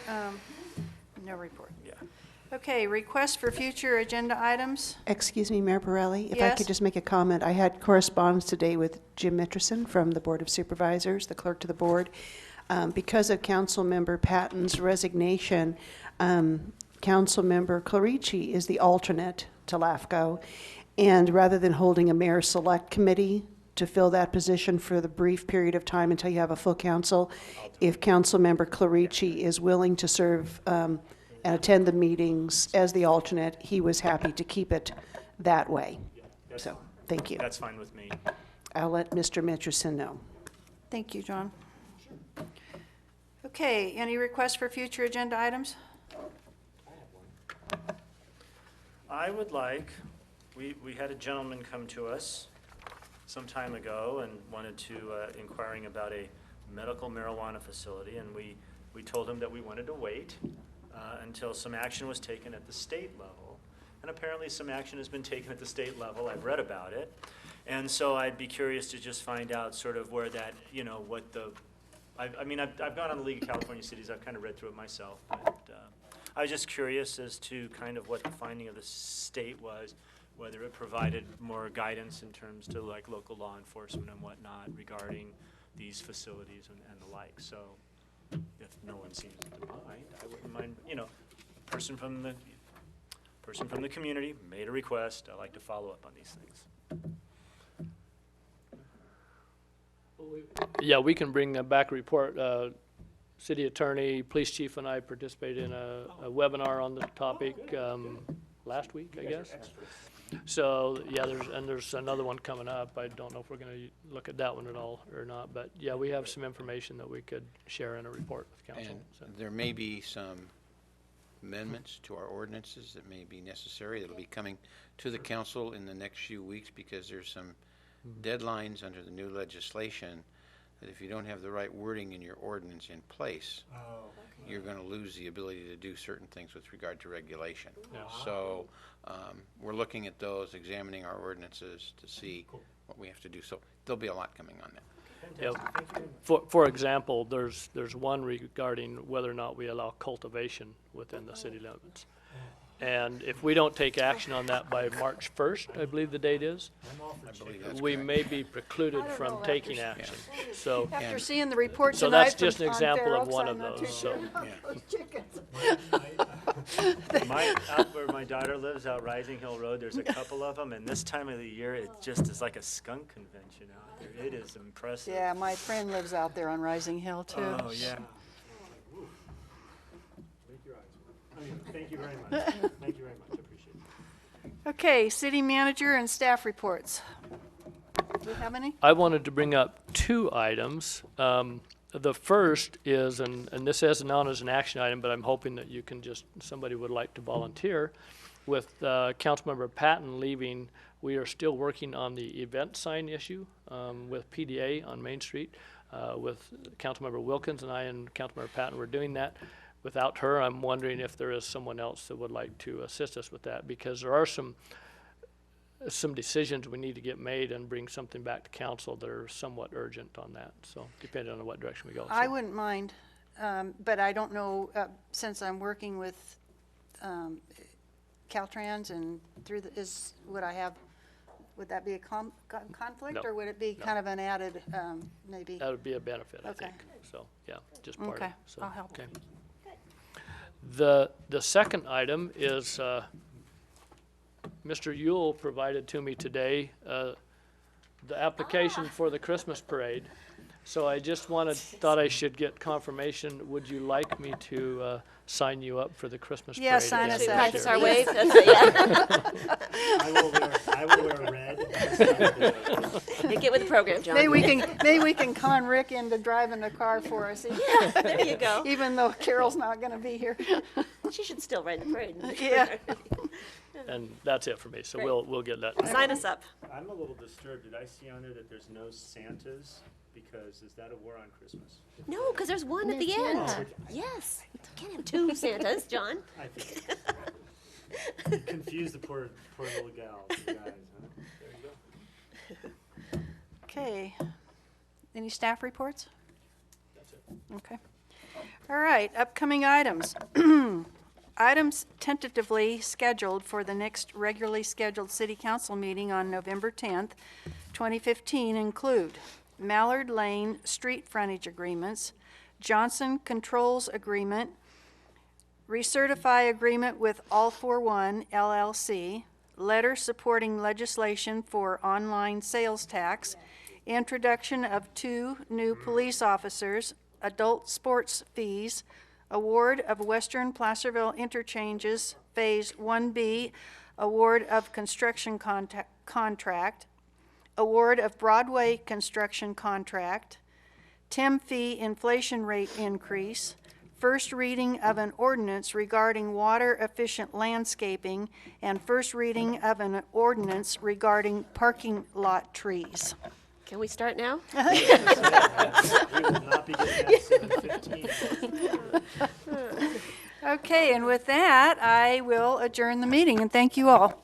no report.
Yeah.
Okay, request for future agenda items.
Excuse me, Mayor Borelli, if I
Yes.
could just make a comment. I had correspondence today with Jim Mitcherson from the Board of Supervisors, the clerk to the board. Because of Councilmember Patton's resignation, Councilmember Clarici is the alternate to LAFCO. And rather than holding a mayor select committee to fill that position for the brief period of time until you have a full council, if Councilmember Clarici is willing to serve and attend the meetings as the alternate, he was happy to keep it that way. So, thank you.
That's fine with me.
I'll let Mr. Mitcherson know.
Thank you, John. Okay, any requests for future agenda items?
I would like, we had a gentleman come to us some time ago and wanted to, inquiring about a medical marijuana facility, and we told him that we wanted to wait until some action was taken at the state level. And apparently some action has been taken at the state level. I've read about it. And so I'd be curious to just find out sort of where that, what the, I mean, I've gone on the League of California Cities. I've kind of read through it myself. But I was just curious as to kind of what the finding of the state was, whether it provided more guidance in terms to like local law enforcement and whatnot regarding these facilities and the like. So if no one seems to mind, I wouldn't mind, a person from the community made a request. I like to follow up on these things.
Yeah, we can bring back a report. City attorney, police chief, and I participated in a webinar on the topic last week, I guess. So, yeah, there's another one coming up. I don't know if we're going to look at that one at all or not. But, yeah, we have some information that we could share in a report with council.
And there may be some
amendments to our ordinances that may be necessary. That'll be coming to the council in the next few weeks because there's some deadlines under the new legislation that if you don't have the right wording in your ordinance in place, you're going to lose the ability to do certain things with regard to regulation. So we're looking at those, examining our ordinances to see what we have to do. So there'll be a lot coming on that.
Yeah. For example, there's one regarding whether or not we allow cultivation within the city limits. And if we don't take action on that by March 1st, I believe the date is,
I believe that's
we
correct.
may be precluded from taking action. So,
After seeing the report
so
tonight
that's
from
just an
on
example
Fair
of
Oaks,
one
I'm
of
not too
those,
sure
so.
about
Yeah.
those chickens.
Out where my daughter lives, out Rising Hill Road, there's a couple of them, and this time of the year, it just is like a skunk convention out there. It is impressive.
Yeah, my friend lives out there on Rising Hill, too.
Oh, yeah. Thank you very much. Thank you very much. I appreciate it.
Okay, city manager and staff reports. Do we have any?
I wanted to bring up two items. The first is, and this isn't on as an action item, but I'm hoping that you can somebody would like to volunteer. With Councilmember Patton leaving, we are still working on the event sign issue with PDA on Main Street. With Councilmember Wilkins and I and Councilmember Patton, we're doing that. Without her, I'm wondering if there is someone else that would like to assist us with that, because there are some decisions we need to get made and bring something back to council that are somewhat urgent on that. So depending on what direction we go.
I
So,
wouldn't mind, but I don't know, since I'm working with Caltrans and would that be a conflict?
No,
Or would it be
no.
kind of an added, maybe?
that would be a benefit, I
Okay.
think. So, yeah, just part of
Okay,
it. So,
I'll help.
okay. The second item is, Mr. Yule provided to me today, the application for the Christmas parade. So I just thought I should get confirmation. Would you like me to sign you up for the Christmas parade?
Yeah, sign
again
us
this
up.
Practice
year?
our wave. Yeah.
I will wear red.
Hey, get with the program, John.
Maybe we can con Rick into driving the car for us.
Yeah, there you go.
Even though Carol's not gonna be here.
She should still ride the parade.
Yeah.
And that's it for me. So
Great.
we'll get that.
Sign us up.
I'm a little disturbed. Did I see on there that there's no Santas? Because is that a war on Christmas?
No, because there's one at the end. Yes. Can't have two Santas, John.
I think. You confused the poor little gals, guys, huh? There you go.
Okay. Any staff reports?
That's it.
Okay. All right, upcoming items. Items tentatively scheduled for the next regularly scheduled city council meeting on November 10th, 2015 include Mallard Lane street frontage agreements, Johnson Controls Agreement, recertify agreement with All for One LLC, letter supporting legislation for online sales tax, introduction of 2 new police officers, adult sports fees, award of Western Placerville interchanges, Phase 1B, award of construction contract, award of Broadway construction contract, TIM fee inflation rate increase, first reading of an ordinance regarding water-efficient landscaping, and first reading of an ordinance regarding parking lot trees.
Can we start now?
We will not be getting that 7:15.
Okay, and with that, I will adjourn the meeting, and thank you all.